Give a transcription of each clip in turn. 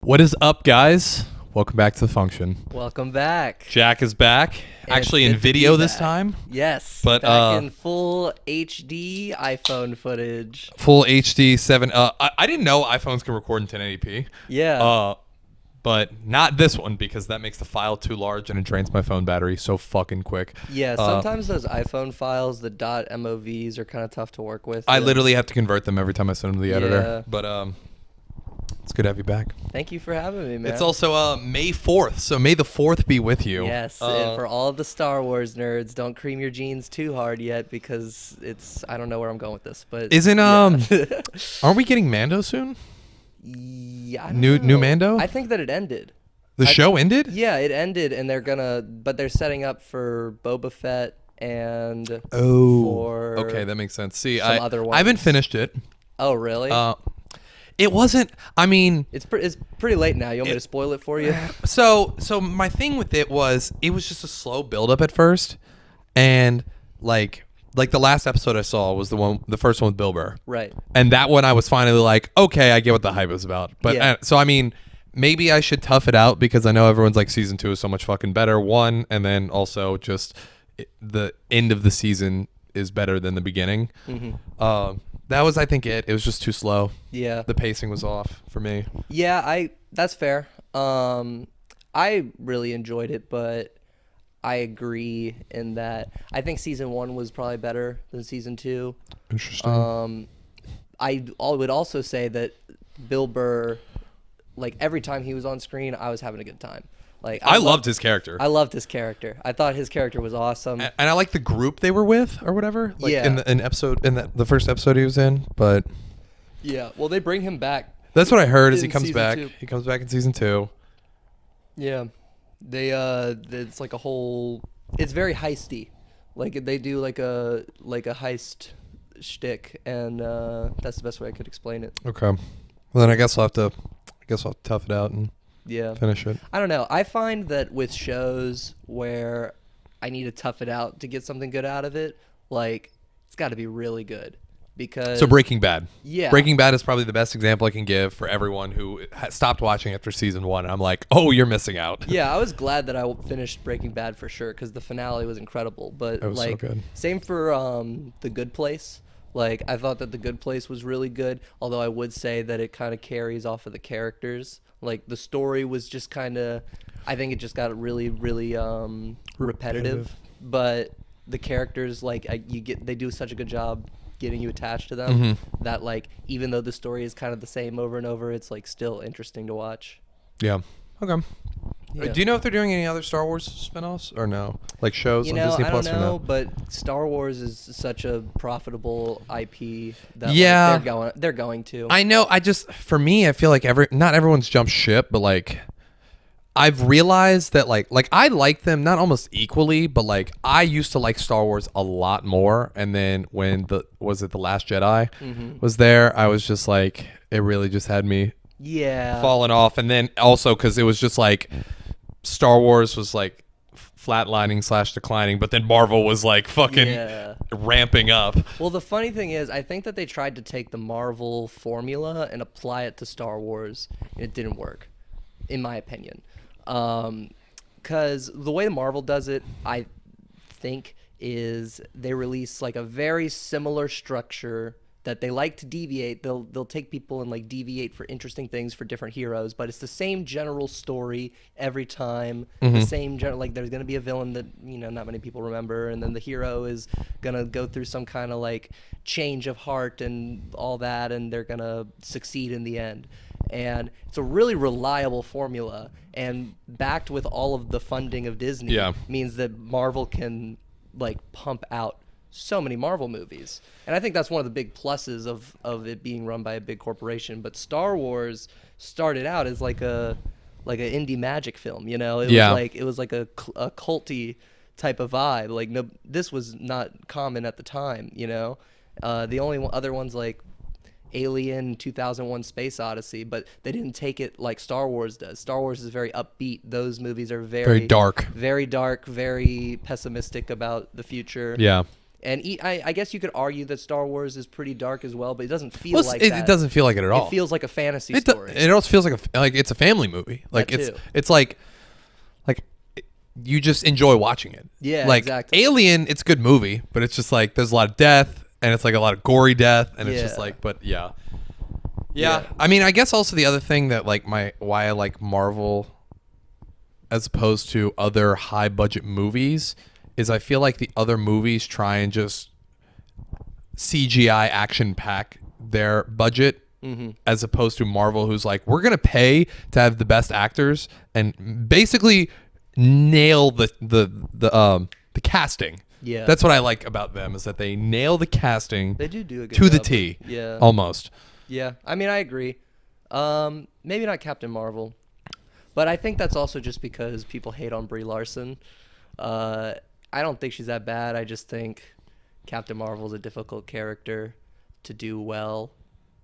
What is up, guys? Welcome back to the function. Welcome back. Jack is back, actually in video this time. Yes, but back in full HD iPhone footage. Full HD 7. I didn't know iPhones can record in 1080p. Yeah. But not this one because that makes the file too large and it drains my phone battery so fucking quick. Yeah, sometimes those iPhone files, the .movs, are kind of tough to work with. I literally have to convert them every time I send them to the editor. Yeah. But it's good to have you back. Thank you for having me, man. It's also May 4th, so may the 4th be with you. Yes, and for all of the Star Wars nerds, don't cream your jeans too hard yet because I don't know where I'm going with this, but Isn't yeah. Aren't we getting Mando soon? Yeah, New Mando? I think that it ended. The show ended? Yeah, it ended, and but they're setting up for Boba Fett and for okay, that makes sense. See, some other I haven't ones. finished it. Oh, really? It wasn't. I mean, It's pretty late now. You want me to spoil it for you? so my thing with it was just a slow build up at first, and like the last episode I saw was the first one with Bill Burr, Right. and that one I was finally like, okay, I get what the hype is about. But Yeah. so I mean, maybe I should tough it out because I know everyone's like season 2 is so much fucking better. One, and then also just the end of the season is better than the beginning. Mm-hmm. That was, I think, it. It was just too slow. Yeah. The pacing was off for me. Yeah, that's fair. I really enjoyed it, but I agree in that I think season 1 was probably better than season 2. Interesting. I would also say that Bill Burr, like every time he was on screen, I was having a good time. Like I loved his character. I loved his character. I thought his character was awesome. And I like the group they were with or whatever. Like Yeah. in the first episode he was in. But Yeah. Well, they bring him back. that's what I heard is he In comes season back. 2. He comes back in season 2. Yeah. It's like a whole. It's very heisty. Like they do like a heist shtick, and that's the best way I could explain it. Okay. Well, then I guess I'll have to tough it out and Yeah. finish it. I don't know. I find that with shows where I need to tough it out to get something good out of it, like it's got to be really good because. So Breaking Bad. Yeah. Breaking Bad is probably the best example I can give for everyone who stopped watching after season 1. And I'm like, oh, you're missing out. Yeah, I was glad that I finished Breaking Bad for sure because the finale was incredible. But It was so like, good. same for The Good Place. Like I thought that The Good Place was really good, although I would say that it kind of carries off of the characters. Like the story was just kind of, I think it just got really, really repetitive. But the characters, like they do such a good job getting you attached to them that like even though the story is kind of the same over and over, it's like still interesting to watch. Yeah. Okay. Yeah. Do you know if they're doing any other Star Wars spinoffs or no? Like shows on Disney I Plus don't or know, no? but Star Wars is such a profitable IP that like, Yeah. they're going to. I know. For me, I feel like not everyone's jumped ship, but like I've realized that like I like them not almost equally, but like I used to like Star Wars a lot more, and then when The Last Jedi was there, I was just like it really just had me Yeah. falling off, and then also because it was just like Star Wars was like flatlining / declining, but then Marvel was like fucking Yeah. ramping up. Well, the funny thing is, I think that they tried to take the Marvel formula and apply it to Star Wars, and it didn't work, in my opinion. Because the way Marvel does it, I think, is they release like a very similar structure that they like to deviate. They'll take people and like deviate for interesting things for different heroes, but it's the same general story every time. The same like there's gonna be a villain that not many people remember, and then the hero is gonna go through some kind of like change of heart and all that, and they're gonna succeed in the end. And it's a really reliable formula, and backed with all of the funding of Disney, Yeah. means that Marvel can like pump out so many Marvel movies. And I think that's one of the big pluses of it being run by a big corporation. But Star Wars started out as like an indie magic film, It was like a culty type of vibe. Like this was not common at the time, The only other ones like Alien, 2001 Space Odyssey, but they didn't take it like Star Wars does. Star Wars is very upbeat. Those movies are very Very dark. very pessimistic about the future. Yeah. And I guess you could argue that Star Wars is pretty dark as well, but it doesn't feel Well, like it, that. it doesn't feel like it at all. It feels like a fantasy It story. it also feels like it's a family movie. Like That it's too. it's like you just enjoy watching it. Yeah, like exactly. Alien, it's a good movie, but it's just like there's a lot of death and it's like a lot of gory death and it's just Yeah. like, but yeah. I mean, I guess also the other thing that like why I like Marvel as opposed to other high budget movies is I feel like the other movies try and just CGI action pack their budget as opposed to Marvel, who's like, we're gonna pay to have the best actors and basically nail the casting. Yeah. That's what I like about them is that they nail the casting They do a good to the job. T. Yeah. Almost. Yeah, I mean, I agree. Maybe not Captain Marvel, but I think that's also just because people hate on Brie Larson. I don't think she's that bad. I just think Captain Marvel's a difficult character to do well,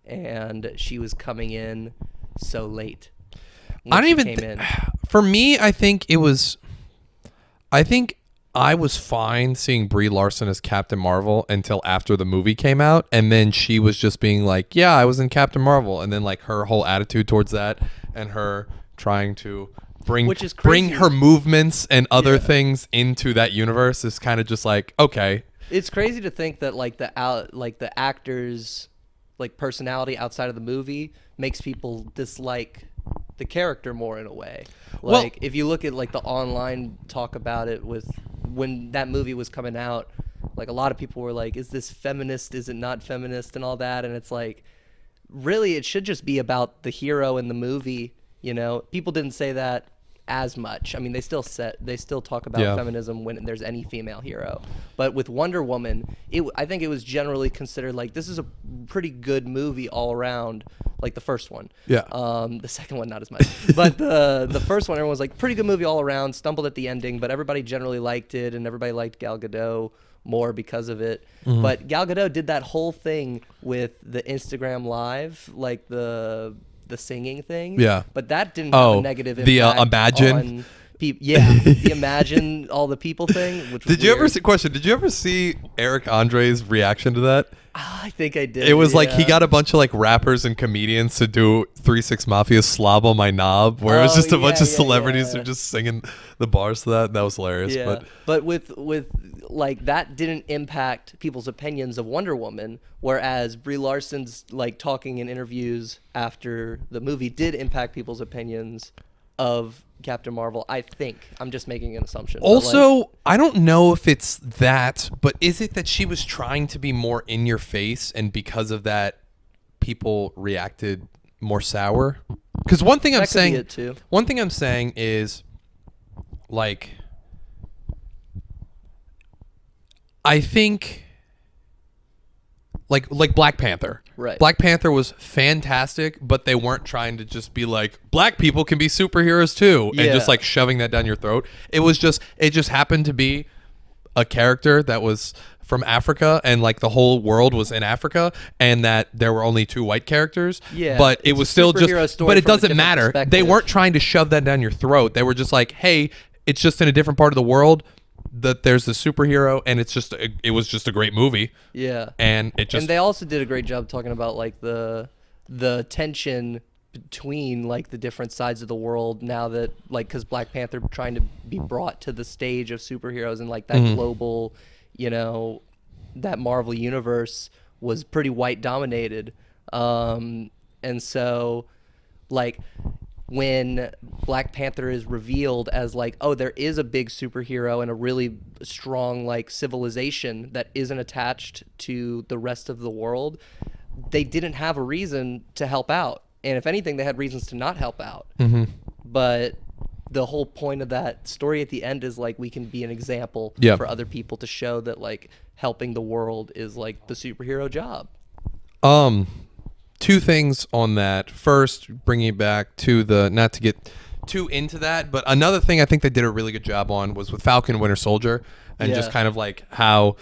and she was coming in so late. when I don't she even. came in. For me, I think I was fine seeing Brie Larson as Captain Marvel until after the movie came out, and then she was just being like, "Yeah, I was in Captain Marvel," and then like her whole attitude towards that, and her trying to bring Which is crazy. bring her movements and other things into that universe is kind of just like, okay, It's crazy to think that like the actors like personality outside of the movie makes people dislike the character more in a way. Well- Like if you look at like the online talk about it with when that movie was coming out, like a lot of people were like, is this feminist? Is it not feminist and all that? And it's like, really, it should just be about the hero in the movie. You know, people didn't say that as much. I mean, they still talk about Yeah. feminism when there's any female hero. But with Wonder Woman, I think it was generally considered like this is a pretty good movie all around. Like the first one. Yeah. The second one not as much. But the first one, everyone was like pretty good movie all around. Stumbled at the ending, but everybody generally liked it, and everybody liked Gal Gadot more because of it. Mm-hmm. But Gal Gadot did that whole thing with the Instagram Live, like the singing thing. Yeah. But that didn't have Oh, a negative the, impact Imagine? on people. Yeah, the Imagine all the people thing. Which was Did you ever weird. see? Question: Did you ever see Eric Andre's reaction to that? I think I did. It was like he yeah. got a bunch of like rappers and comedians to do 3-6 Mafia Slob on My Knob, where it was Oh, just a bunch yeah, of yeah, celebrities yeah. who just singing the bars to that. And that was hilarious. Yeah, but with like that didn't impact people's opinions of Wonder Woman, whereas Brie Larson's like talking in interviews after the movie did impact people's opinions of Captain Marvel. I think I'm just making an assumption. But, like, Also, I don't know if it's that, but is it that she was trying to be more in your face, and because of that, people reacted more sour? Because one thing I'm That could be saying, it, too. one thing I'm saying is, like, I think, like Black Panther. Right. Black Panther was fantastic, but they weren't trying to just be like, black people can be superheroes too, and Yeah. just like shoving that down your throat. It just happened to be a character that was from Africa, and like the whole world was in Africa, and that there were only 2 white characters. Yeah, But it it's was a still superhero just, story but it from a doesn't different matter. They perspective. weren't trying to shove that down your throat. They were just like, hey, it's just in a different part of the world that there's the superhero, and it was just a great movie. Yeah. And it just And they also did a great job talking about like the tension between like the different sides of the world now that like because Black Panther trying to be brought to the stage of superheroes and like that global, you know, that Marvel universe was pretty white dominated, and so like when Black Panther is revealed as like, oh, there is a big superhero and a really strong like civilization that isn't attached to the rest of the world, they didn't have a reason to help out. And if anything, they had reasons to not help out. Mm-hmm. But the whole point of that story at the end is like we can be an example Yeah. for other people to show that like helping the world is like the superhero job. 2 things on that. First, bringing it back to not to get too into that, but another thing I think they did a really good job on was with Falcon Winter Soldier, and just Yeah. kind of like how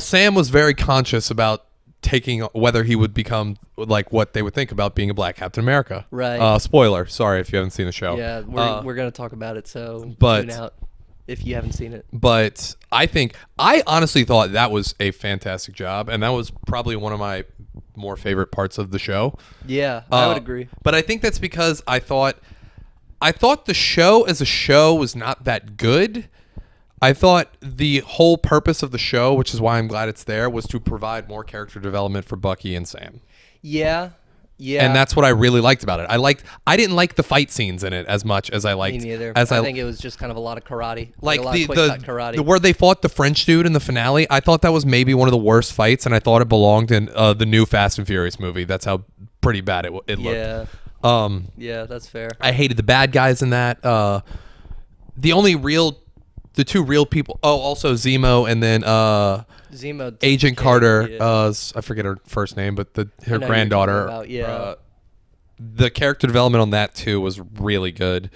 Sam was very conscious about taking whether he would become like what they would think about being a black Captain America. Right. Spoiler. Sorry if you haven't seen the show. Yeah, we're gonna talk about it. So but- tune out. if you haven't seen it. But I honestly thought that was a fantastic job, and that was probably one of my more favorite parts of the show. Yeah, I would agree. But I think that's because I thought the show as a show was not that good. I thought the whole purpose of the show, which is why I'm glad it's there, was to provide more character development for Bucky and Sam. Yeah. And that's what I really liked about it. I didn't like the fight scenes in it as much as I liked. Me neither. I think it was just kind of a lot of karate. Like a lot of quick cut karate. where they fought the French dude in the finale. I thought that was maybe one of the worst fights, and I thought it belonged in the new Fast and Furious movie. That's how pretty bad it looked. Yeah, that's fair. I hated the bad guys in that. The two real people. Oh, also Zemo and then Zemo, Agent Carter. I forget her first name, but her granddaughter. The character development on that too was really good,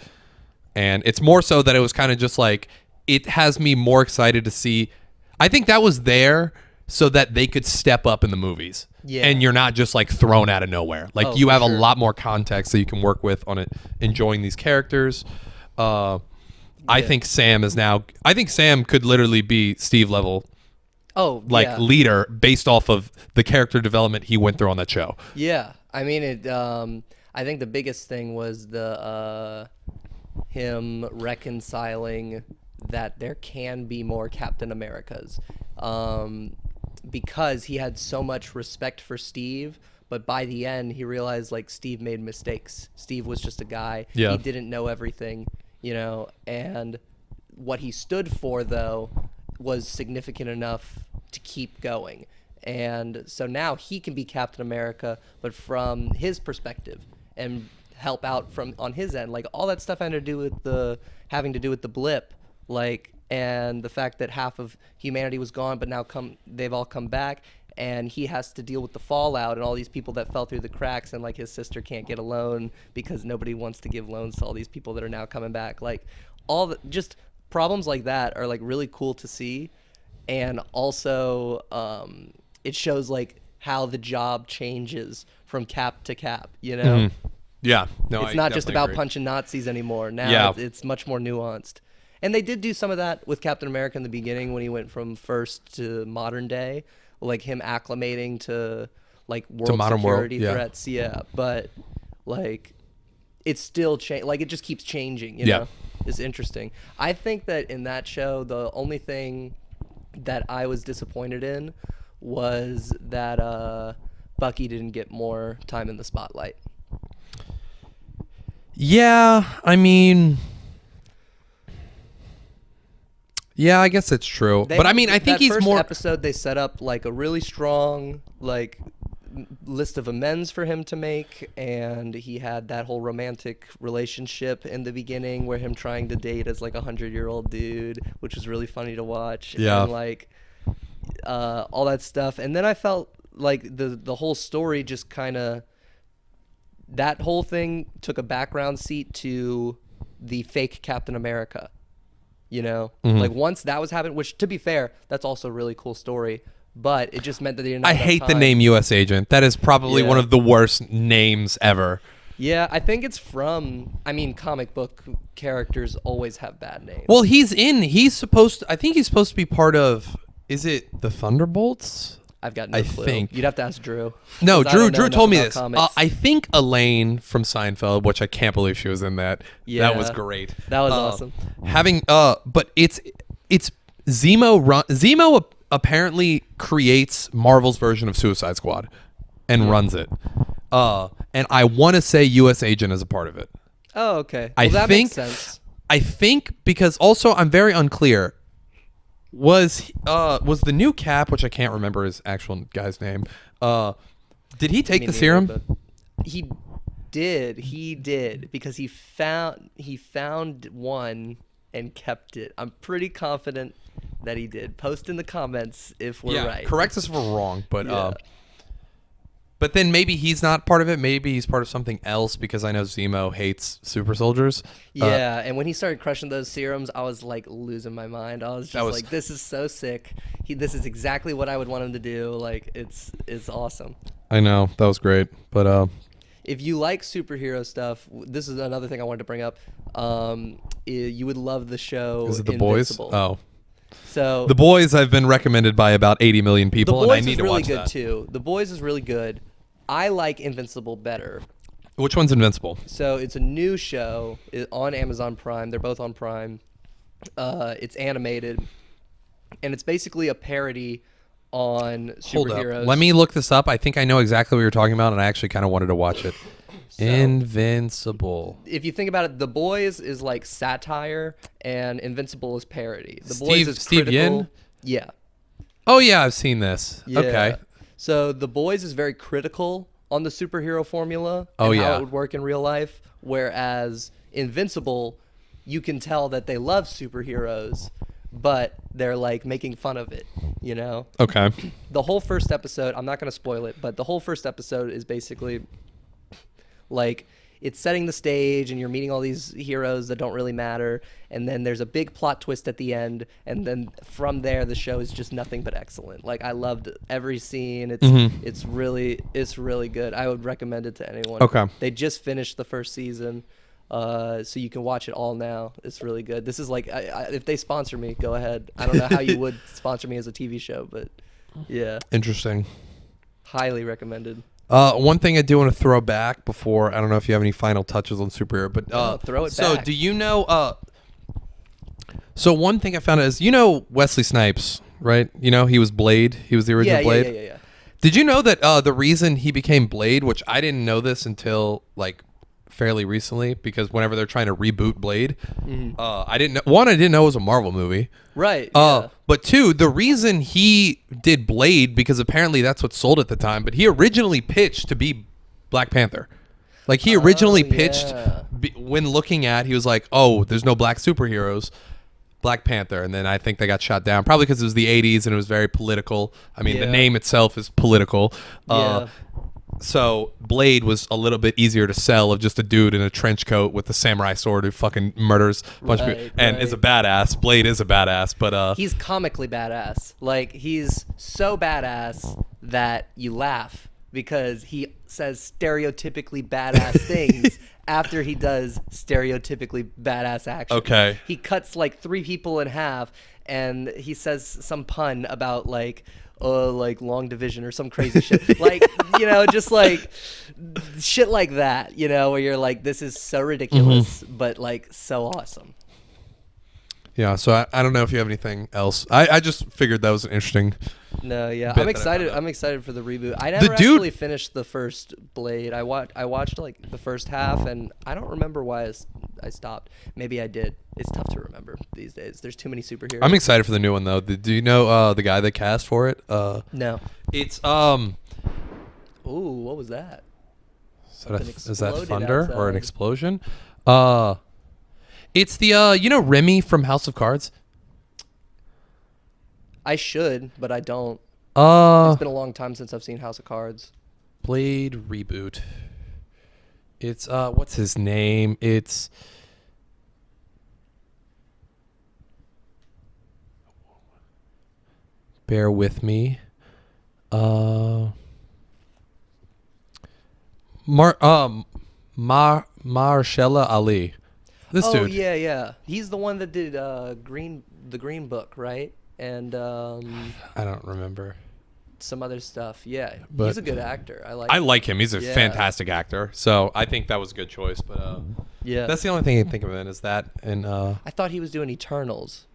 and it's more so that it was kind of just like it has me more excited to see. I think that was there so that they could step up in the movies. Yeah. And you're not just like thrown out of nowhere. Like you have a lot more context that you can work with on it, enjoying these characters. I think Sam could literally be Steve level. Leader based off of the character development he went through on that show. Yeah. I mean, I think the biggest thing was him reconciling that there can be more Captain Americas. Because he had so much respect for Steve, but by the end he realized like Steve made mistakes. Steve was just a guy. Yeah. He didn't know everything, and what he stood for though was significant enough to keep going. And so now he can be Captain America, but from his perspective and help out on his end. Like all that stuff having to do with the blip, like, and the fact that half of humanity was gone, but now they've all come back, and he has to deal with the fallout and all these people that fell through the cracks, and like his sister can't get a loan because nobody wants to give loans to all these people that are now coming back. Like just problems like that are like really cool to see, and also it shows like how the job changes from cap to cap. Mm-hmm. Yeah, no, it's not just about punching Nazis anymore. Now it's much more nuanced. And they did do some of that with Captain America in the beginning when he went from first to modern day, like him acclimating to like world security threats. Yeah, but like it's still like it just keeps changing. You know, it's interesting. I think that in that show, the only thing that I was disappointed in was that Bucky didn't get more time in the spotlight. Yeah, I mean. Yeah, I guess it's true. But I mean, I think he's more. That first episode, they set up like a really strong like list of amends for him to make, and he had that whole romantic relationship in the beginning where him trying to date as like 100-year-old dude, which was really funny to watch. Yeah. And like all that stuff, and then I felt like the whole story just kind of that whole thing took a background seat to the fake Captain America. Like once that was happening, which to be fair, that's also a really cool story, but it just meant that they didn't have enough hate the time. name U.S. Agent. That is probably one of the worst names ever. Yeah, I think it's comic book characters always have bad names. Well, I think he's supposed to be part of, is it the Thunderbolts? I've got no clue. You'd have to ask Drew. No, Drew told me this. Comics. I think Elaine from Seinfeld, which I can't believe she was in that. Yeah, that was great. That was awesome. But it's Zemo. Zemo apparently creates Marvel's version of Suicide Squad, and runs it. And I want to say U.S. Agent is a part of it. Oh, okay. That makes sense. I think because also I'm very unclear. Was the new Cap, which I can't remember his actual guy's name, did he take the serum? He did because he found one and kept it. I'm pretty confident that he did. Post in the comments if we're right. Correct us if we're wrong, but but then maybe he's not part of it. Maybe he's part of something else because I know Zemo hates super soldiers. Yeah, and when he started crushing those serums, I was like losing my mind. I was just like, this is so sick. This is exactly what I would want him to do. Like, it's awesome. I know. That was great. But if you like superhero stuff, this is another thing I wanted to bring up. You would love the show. Is it The Invincible. Boys? Oh. So The Boys I've been recommended by about 80 million people, and I need to watch The Boys is really good that. too. The Boys is really good. I like Invincible better. Which one's Invincible? So it's a new show on Amazon Prime. They're both on Prime. It's animated, and it's basically a parody on Hold superheroes. up. Let me look this up. I think I know exactly what you're talking about, and I actually kind of wanted to watch it. Invincible. If you think about it, The Boys is like satire, and Invincible is parody. The Boys is Steve critical. Yin? Yeah. Oh, yeah, I've seen this. Yeah. Okay. So The Boys is very critical on the superhero formula Oh, and how yeah. it would work in real life, whereas Invincible, you can tell that they love superheroes, but they're like making fun of it, you know? Okay. The whole first episode, I'm not going to spoil it, but the whole first episode is basically like it's setting the stage and you're meeting all these heroes that don't really matter, and then there's a big plot twist at the end, and then from there the show is just nothing but excellent. Like I loved every scene. It's really good. I would recommend it to anyone. Okay. They just finished the first season. So you can watch it all now. It's really good. This is like, if they sponsor me, go ahead. I don't know how you would sponsor me as a TV show, but yeah, Interesting. highly recommended. One thing I do want to throw back before, I don't know if you have any final touches on superhero, but Throw it so back. do you know? So one thing I found is Wesley Snipes, right? He was Blade. He was the original Blade. Yeah. Did you know that the reason he became Blade, which I didn't know this until like fairly recently, because whenever they're trying to reboot Blade, I didn't know. One, I didn't know it was a Marvel movie. Right. Yeah. But two, the reason he did Blade, because apparently that's what sold at the time, but he originally pitched to be Black Panther. Like he originally pitched yeah. when looking at, he was like, oh, there's no black superheroes, Black Panther. And then I think they got shot down, probably because it was the 80s and it was very political. I mean, the Yeah. name itself is political. Yeah. So Blade was a little bit easier to sell, of just a dude in a trench coat with a samurai sword who fucking murders a bunch of people and is a badass. Blade is a badass, but He's comically badass. Like he's so badass that you laugh because he says stereotypically badass things after he does stereotypically badass action. Okay. He cuts like 3 people in half and he says some pun about like long division or some crazy shit. Like, just like shit like that, where you're like, this is so ridiculous, but like so awesome. yeah. So I don't know if you have anything else. I just figured that was an interesting. No, yeah, bit I'm that I excited. found out. I'm excited for the reboot. I never dude- actually finished the first Blade. I watched like the first half, and I don't remember why I stopped. Maybe I did. It's tough to remember these days. There's too many superheroes. I'm excited for the new one though. Do you know the guy that cast for it? No. It's Ooh, what was that? is that exploded thunder or an outside. explosion? It's the Remy from House of Cards. I should, but I don't. Uh It's been a long time since I've seen House of Cards. Blade reboot. It's what's his name? It's bear with me. Marshalla Ali. This Oh dude. yeah. He's the one that did the Green Book, right? And I don't remember. some other stuff. Yeah, But- he's a good actor. I I like him. He's a Yeah. fantastic actor. So I think that was a good choice. But Yeah. that's the only thing I can think of. It is that and I thought he was doing Eternals.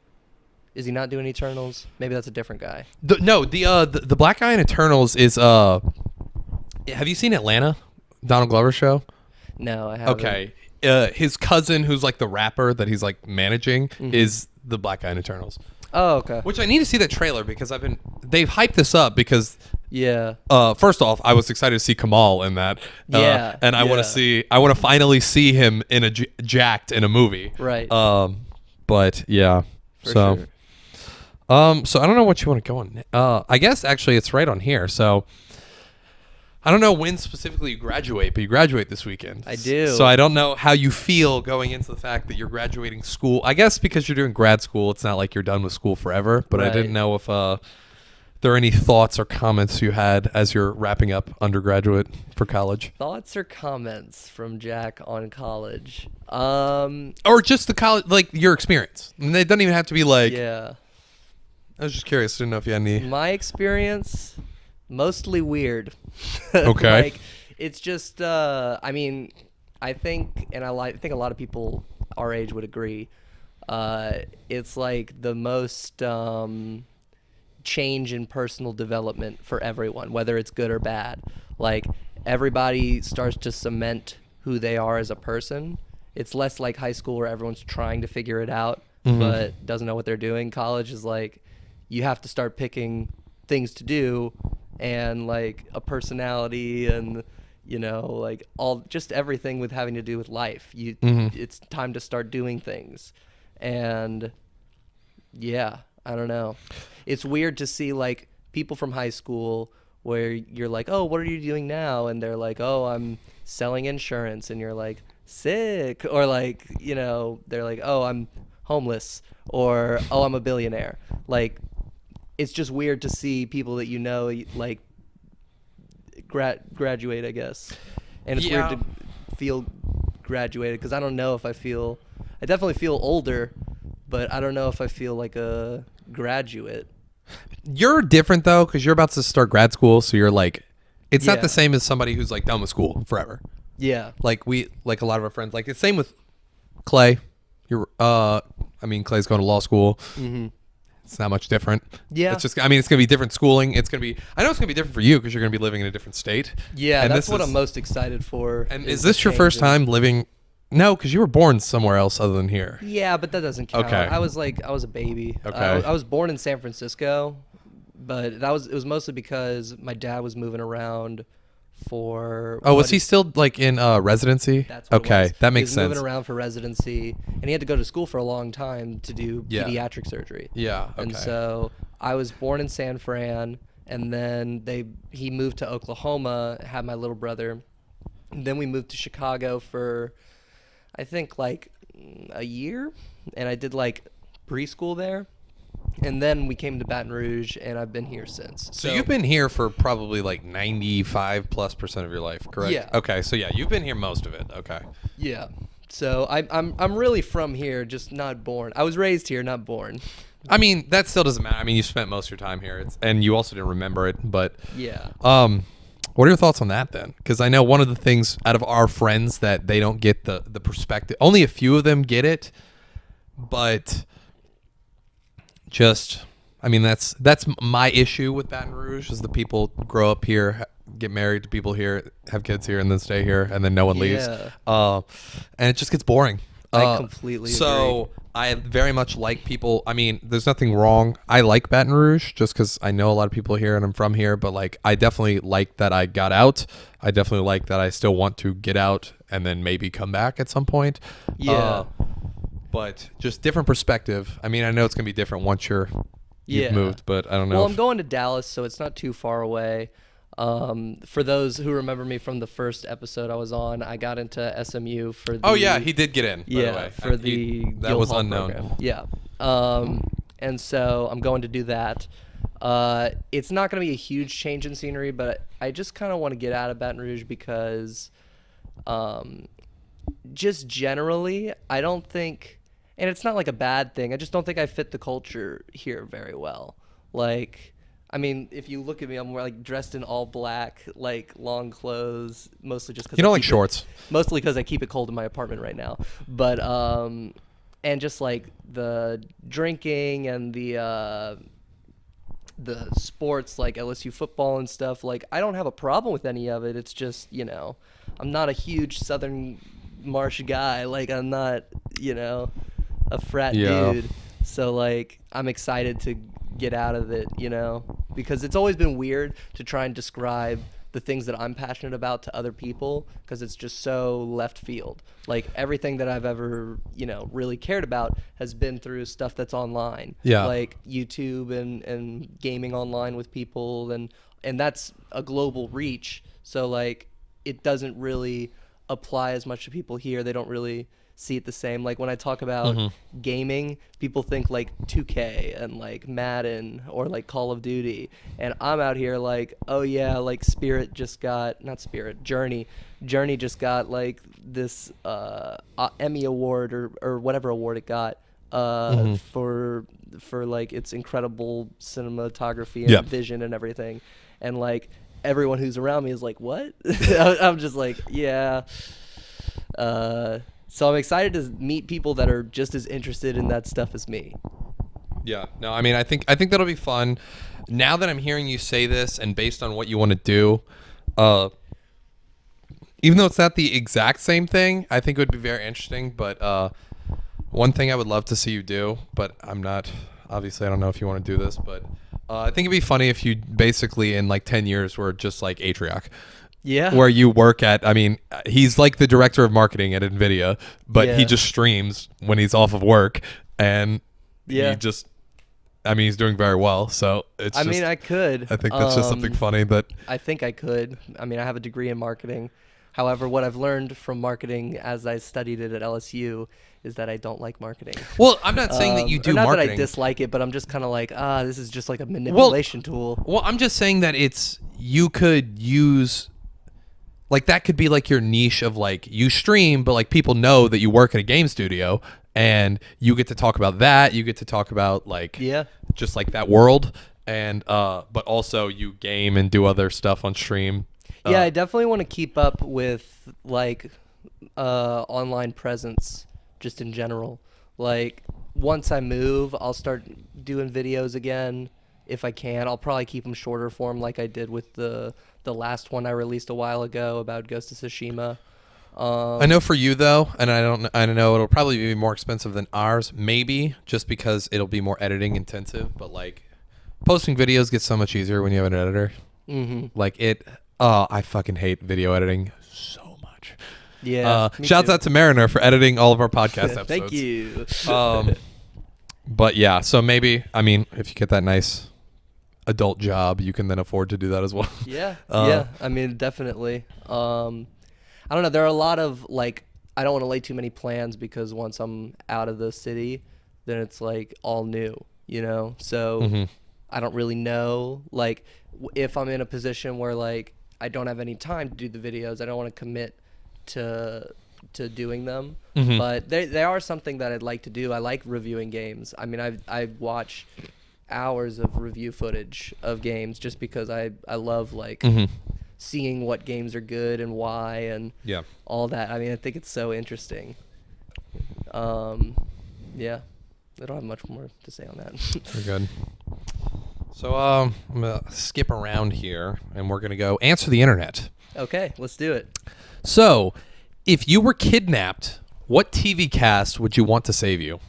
Is he not doing Eternals? Maybe that's a different guy. the black guy in Eternals is have you seen Atlanta? Donald Glover's show. No, I haven't. Okay. His cousin, who's like the rapper that he's like managing, is the black guy in Eternals. Oh, okay. Which I need to see that trailer because they've hyped this up because Yeah. first off, I was excited to see Kamal in that. Yeah, And I want yeah. to finally see him in a jacked in a movie. Right. But yeah. For so sure. so I don't know what you want to go on. I guess actually it's right on here. So I don't know when specifically you graduate, but you graduate this weekend. I do. So I don't know how you feel going into the fact that you're graduating school. I guess because you're doing grad school, it's not like you're done with school forever. But I Right. didn't know if there any thoughts or comments you had as you're wrapping up undergraduate for college? Thoughts or comments from Jack on college? Or just the college, like your experience. And it doesn't even have to be like. Yeah. I was just curious. Didn't know if you had any. My experience, mostly weird. Okay. Like, it's just, I mean, I think, and I think a lot of people our age would agree, it's like the most change in personal development for everyone, whether it's good or bad. Like, everybody starts to cement who they are as a person. It's less like high school where everyone's trying to figure it out, but doesn't know what they're doing. College is like, you have to start picking things to do and like a personality and, you know, like just everything with having to do with life. It's time to start doing things. And yeah, I don't know. It's weird to see like people from high school where you're like, oh, what are you doing now? And they're like, oh, I'm selling insurance. And you're like, sick. Or like, you know, they're like, oh, I'm homeless. Or, oh, I'm a billionaire. Like, it's just weird to see people that you know, like, graduate, I guess. And it's weird to feel graduated because I don't know if I definitely feel older, but I don't know if I feel like a graduate. You're different though, because you're about to start grad school, so you're like, it's not the same as somebody who's like done with school forever. Yeah. Like like a lot of our friends, like it's same with Clay. I mean, Clay's going to law school. Mm-hmm. It's not much different. Yeah. It's just, I mean, it's going to be different schooling. I know it's going to be different for you because you're going to be living in a different state. Yeah, and that's what I'm most excited for. And is this your first time living? No, because you were born somewhere else other than here. Yeah, but that doesn't count. Okay. I was a baby. Okay. I was born in San Francisco, but it was mostly because my dad was moving around for. Oh, was he still like in residency? That's what okay, it was. that makes he was sense. Moving around for residency, and he had to go to school for a long time to do pediatric surgery. Yeah. Okay. And so I was born in San Fran, and then he moved to Oklahoma, had my little brother, and then we moved to Chicago for, I think, like a year, and I did like preschool there. And then we came to Baton Rouge, and I've been here since. So you've been here for probably like 95+% of your life, correct? Yeah. Okay, so yeah, you've been here most of it. Okay. Yeah. So I'm really from here, just not born. I was raised here, not born. I mean, that still doesn't matter. I mean, you spent most of your time here, and you also didn't remember it. But yeah. What are your thoughts on that then? Because I know one of the things out of our friends that they don't get the perspective. Only a few of them get it, but. I mean, that's my issue with Baton Rouge is the people grow up here, get married to people here, have kids here, and then stay here, and then no one leaves. And it just gets boring. I completely agree. I very much like people. I mean, there's nothing wrong. I like Baton Rouge just because I know a lot of people here and I'm from here, but like I definitely like that I got out. I definitely like that I still want to get out and then maybe come back at some point. Yeah. But just different perspective. I mean, I know it's going to be different once you've moved, but I don't know. Well, I'm going to Dallas, so it's not too far away. For those who remember me from the first episode I was on, I got into SMU for the... Oh, yeah, he did get in, by the way. For the that was Guildhall unknown. program. Yeah. And so I'm going to do that. It's not going to be a huge change in scenery, but I just kind of want to get out of Baton Rouge because just generally, I don't think... And it's not like a bad thing. I just don't think I fit the culture here very well. Like, I mean, if you look at me, I'm like dressed in all black, like long clothes, mostly just because you don't like shorts. Mostly because I keep it cold in my apartment right now. But and just like the drinking and the sports like LSU football and stuff. Like, I don't have a problem with any of it. It's just, you know, I'm not a huge Southern Marsh guy. Like, I'm not, you know, a frat dude. So like I'm excited to get out of it, you know, because it's always been weird to try and describe the things that I'm passionate about to other people because it's just so left field. Like everything that I've ever, you know, really cared about has been through stuff that's online. Yeah. Like YouTube and gaming online with people and that's a global reach. So like it doesn't really apply as much to people here. They don't really see it the same. Like when I talk about gaming, people think like 2K and like Madden or like Call of Duty, and I'm out here like, oh yeah, like Journey just got like this Emmy award or whatever award it got for like its incredible cinematography and vision and everything, and like everyone who's around me is like, what? I'm just like, yeah. So I'm excited to meet people that are just as interested in that stuff as me. Yeah. No, I mean, I think that'll be fun. Now that I'm hearing you say this, and based on what you want to do, even though it's not the exact same thing, I think it would be very interesting. But one thing I would love to see you do, but I'm not, obviously I don't know if you want to do this, but I think it'd be funny if you basically in like 10 years were just like Atrioc. Yeah. Where you work at, I mean, he's like the director of marketing at NVIDIA, but he just streams when he's off of work, and he just, I mean, he's doing very well. So it's just, I could. I think that's just something funny, but I think I could. I mean, I have a degree in marketing. However, what I've learned from marketing as I studied it at LSU is that I don't like marketing. Well, I'm not saying that you do not marketing. That I dislike it, but I'm just kind of like, this is just like a manipulation tool. Well, I'm just saying that you could use, like, that could be like your niche of like, you stream, but like people know that you work at a game studio, and you get to talk about that. You get to talk about like, just like that world, and but also you game and do other stuff on stream. Yeah, I definitely want to keep up with like online presence just in general. Like once I move, I'll start doing videos again if I can. I'll probably keep them shorter form like I did with the last one I released a while ago about Ghost of Tsushima. I know for you though, and I know it'll probably be more expensive than ours, maybe just because it'll be more editing intensive, but like posting videos gets so much easier when you have an editor. Like it, I fucking hate video editing so much. Yeah. Shouts out to Mariner for editing all of our podcast episodes. Thank you. But yeah, so maybe, I mean, if you get that nice adult job, you can then afford to do that as well. Yeah. Yeah. I mean, definitely. I don't know. There are a lot of like, I don't want to lay too many plans because once I'm out of the city, then it's like all new, you know? So I don't really know. Like if I'm in a position where like I don't have any time to do the videos, I don't want to commit to doing them. But they are something that I'd like to do. I like reviewing games. I mean, I watch hours of review footage of games just because I love like seeing what games are good and why and all that. I mean, I think it's so interesting. Yeah, I don't have much more to say on that. Very good. So I'm gonna skip around here, and we're gonna go answer the internet. Okay, let's do it. So, if you were kidnapped, what TV cast would you want to save you?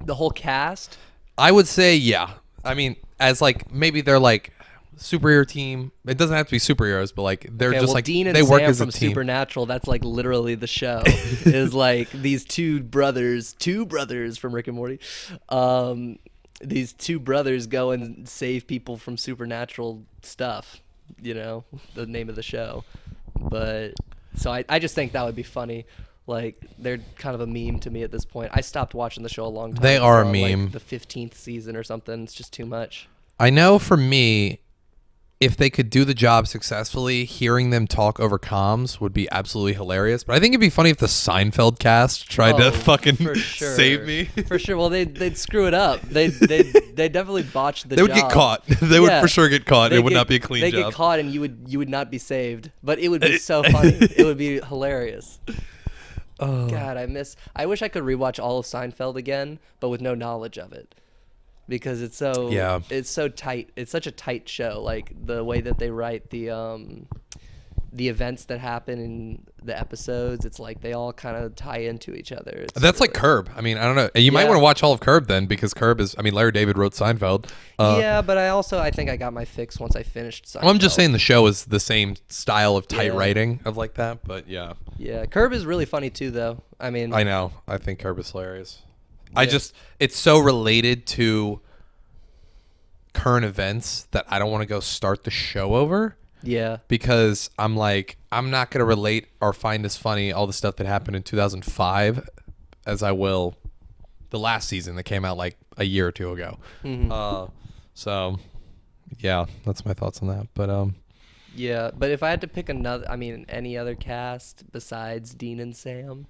The whole cast? I would say, yeah. I mean, as like maybe they're like superhero team. It doesn't have to be superheroes, but like they're just like Dean and they work Sam as a from team. Supernatural. That's like literally the show. Is like these two brothers from Rick and Morty. These two brothers go and save people from supernatural stuff. You know, the name of the show. But so I just think that would be funny. Like they're kind of a meme to me at this point. I stopped watching the show a long time. They are a on, meme. Like, the 15th season or something. It's just too much. I know for me, if they could do the job successfully, hearing them talk over comms would be absolutely hilarious. But I think it'd be funny if the Seinfeld cast tried to fucking save me. For sure. Well, they'd screw it up. They definitely botched the job. They would get caught. They would for sure get caught. It would not be a clean job. They get caught and you would not be saved. But it would be so funny. It would be hilarious. God, I wish I could rewatch all of Seinfeld again, but with no knowledge of it. Because it's so tight. It's such a tight show. Like the way that they write the events that happen in the episodes, it's like they all kind of tie into each other. That's like Curb. I mean, I don't know. You might want to watch all of Curb then, because Curb is, I mean, Larry David wrote Seinfeld. Yeah, but I think I got my fix once I finished Seinfeld. Well, I'm just saying the show is the same style of tight writing of like that, but yeah. Yeah, Curb is really funny too, though. I mean, I know. I think Curb is hilarious. Yeah. It's so related to current events that I don't want to go start the show over. Yeah. because I'm like, I'm not going to relate or find as funny all the stuff that happened in 2005 as I will the last season that came out like a year or two ago. So yeah, that's my thoughts on that. But Yeah, but if I had to pick any other cast besides Dean and Sam,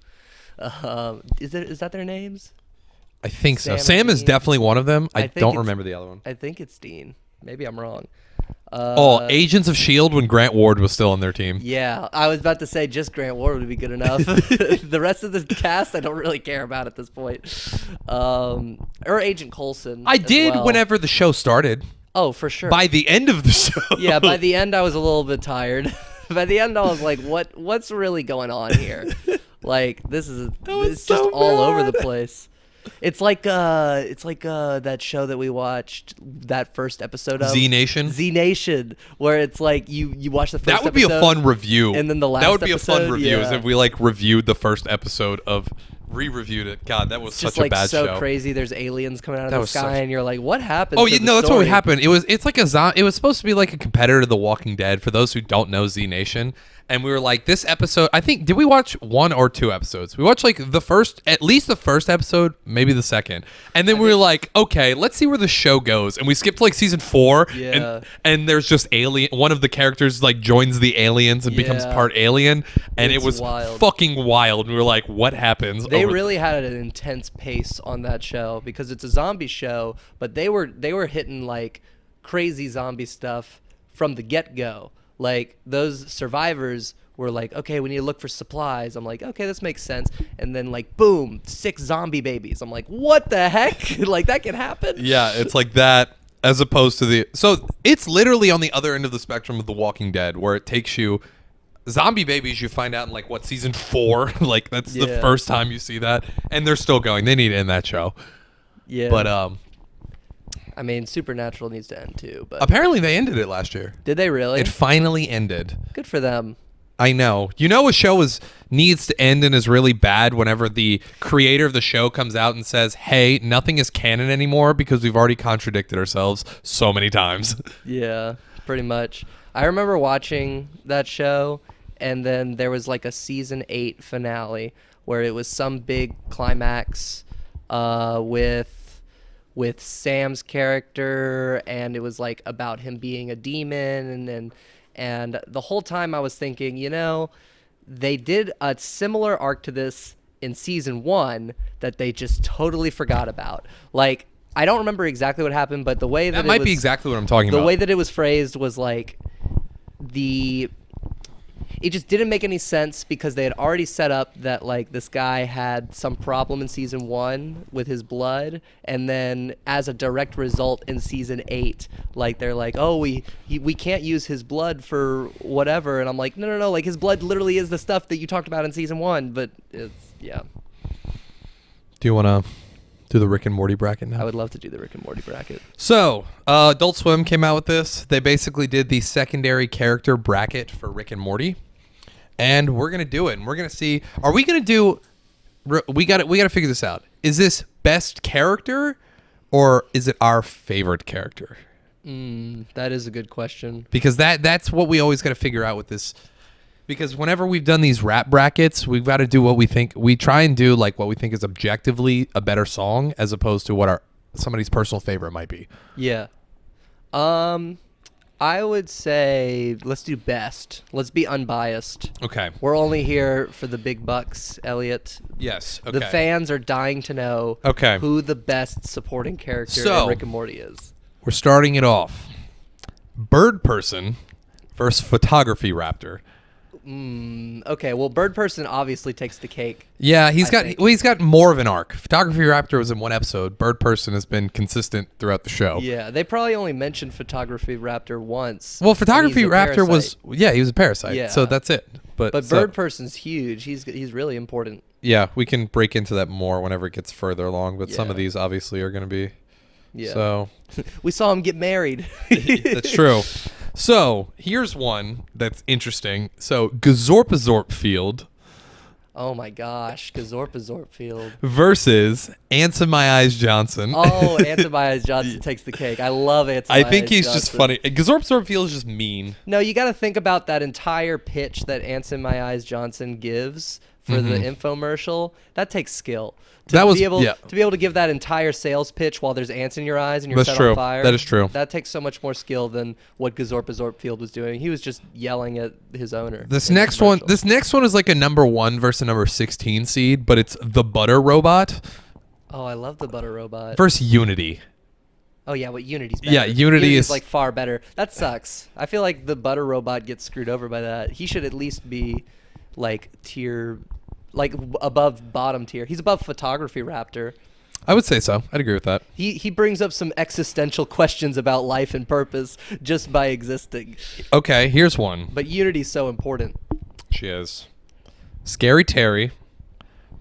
is that their names? I think so. Sam Sam and is Dean? definitely one of them. I think don't it's- remember the other one. I think it's Dean. Maybe I'm wrong. Agents of S.H.I.E.L.D. when Grant Ward was still on their team. Yeah, I was about to say just Grant Ward would be good enough. The rest of the cast, I don't really care about at this point. Or Agent Coulson. I as did well. whenever the show started. Oh, for sure. By the end of the show. Yeah, by the end I was a little bit tired. By the end I was like, what's really going on here? Like it's just all over the place. It's like that show that we watched that first episode of Z Nation. Z Nation, where it's like you watch the first That would be a episode, fun review. and then the last That would be a fun episode, review is yeah. if we like reviewed the first episode of re-reviewed it. God, that was just such like a bad so show. crazy. There's aliens coming out of That the was sky, such- and you're like, what happened? Oh, to yeah, the no, that's what story? happened. It's like it was supposed to be like a competitor to The Walking Dead for those who don't know Z Nation. And we were like, this episode, I think, did we watch 1 or 2 episodes? We watched like at least the first episode, maybe the second. And then we were like, okay, let's see where the show goes. And we skipped to like season 4. Yeah. And there's just one of the characters like joins the aliens and becomes Yeah. part alien. And It's it was wild. fucking wild. And we were like, what happens? They over- really had an intense pace on that show because it's a zombie show, but they were hitting like crazy zombie stuff from the get-go. Like those survivors were like, okay, we need to look for supplies. I'm like, okay, this makes sense. And then like, boom, 6 zombie babies. I'm like, what the heck? Like that can happen? Yeah, it's like that as opposed to so it's literally on the other end of the spectrum of The Walking Dead where it takes you zombie babies you find out in like what season 4 like that's the Yeah. first time you see that and they're still going. They need to end that show. Yeah. But I mean, Supernatural needs to end too. But apparently they ended it last year. did they really? It finally ended. Good for them. I know. You know a show needs to end and is really bad whenever the creator of the show comes out and says, "Hey, nothing is canon anymore because we've already contradicted ourselves so many times." Yeah, pretty much. I remember watching that show, and then there was like a season 8 finale where it was some big climax with Sam's character, and it was like about him being a demon, and the whole time I was thinking, they did a similar arc to this in season 1 that they just totally forgot about. Like, I don't remember exactly what happened, but the way that That might be exactly what I'm talking about. the way that it was phrased was like it just didn't make any sense because they had already set up that like this guy had some problem in season 1 with his blood, and then as a direct result in season 8, like they're like, oh, we can't use his blood for whatever, and I'm like, no, like his blood literally is the stuff that you talked about in season 1, but it's yeah. Do you want to do the Rick and Morty bracket now? I would love to do the Rick and Morty bracket. So, Adult Swim came out with this. They basically did the secondary character bracket for Rick and Morty. And we're going to do it. And we're going to see, are we going to do, we got to figure this out. Is this best character or is it our favorite character? That is a good question. Because that's what we always got to figure out with this. Because whenever we've done these rap brackets, we've got to do what we think. We try and do like what we think is objectively a better song as opposed to what somebody's personal favorite might be. Yeah. I would say let's do best. Let's be unbiased. Okay. We're only here for the big bucks, Elliott. Yes. Okay. The fans are dying to know who the best supporting character in Rick and Morty is. We're starting it off. Bird Person versus Photography Raptor. Okay, well, Bird Person obviously takes the cake. Yeah, he's think. got more of an arc. Photography Raptor was in 1 episode. Bird Person has been consistent throughout the show. Yeah, they probably only mentioned Photography Raptor once. Well, and Photography he's a Raptor parasite. he was a parasite. Yeah. So that's it. But Bird Person's huge. He's really important. Yeah, we can break into that more whenever it gets further along. But some of Yeah. these obviously are going to be. Yeah. So We saw him get married. that's true. So here's one that's interesting. So Gazorpazorp Field Oh my gosh, Gazorpazorp Field. versus Ants in My Eyes Johnson. Oh, Antibiotics Johnson takes the cake. I love Antibiotics I think he's Johnson. just funny. Gazorp feels just mean. No, you got to think about that entire pitch that Ants in My Eyes Johnson gives for the infomercial. That takes skill. To be able to give that entire sales pitch while there's ants in your eyes and you're That's set true. on fire. That is true. That takes so much more skill than what Gazorpazorp Field was doing. He was just yelling at his owner. This next one is like a number 1 versus a number 16 seed, but it's the Butter Robot Oh, I love the Butter Robot. versus Unity. Oh yeah, but Unity's better. Yeah, Unity is like far better. That sucks. I feel like the Butter Robot gets screwed over by that. He should at least be like tier, like above bottom tier. He's above Photography Raptor. I would say so. I'd agree with that. He brings up some existential questions about life and purpose just by existing. Okay, here's one. But Unity's so important. She is. Scary Terry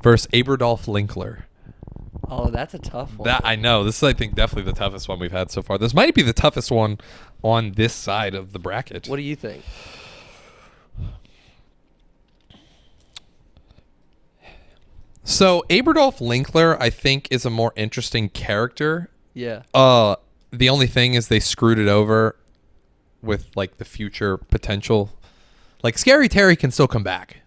versus Aberdolf Linkler. Oh, that's a tough one. That I know. This is, I think, definitely the toughest one we've had so far. This might be the toughest one on this side of the bracket. What do you think? So Aberdolf Linkler, I think, is a more interesting character. Yeah. The only thing is they screwed it over with like the future potential. Like Scary Terry can still come back.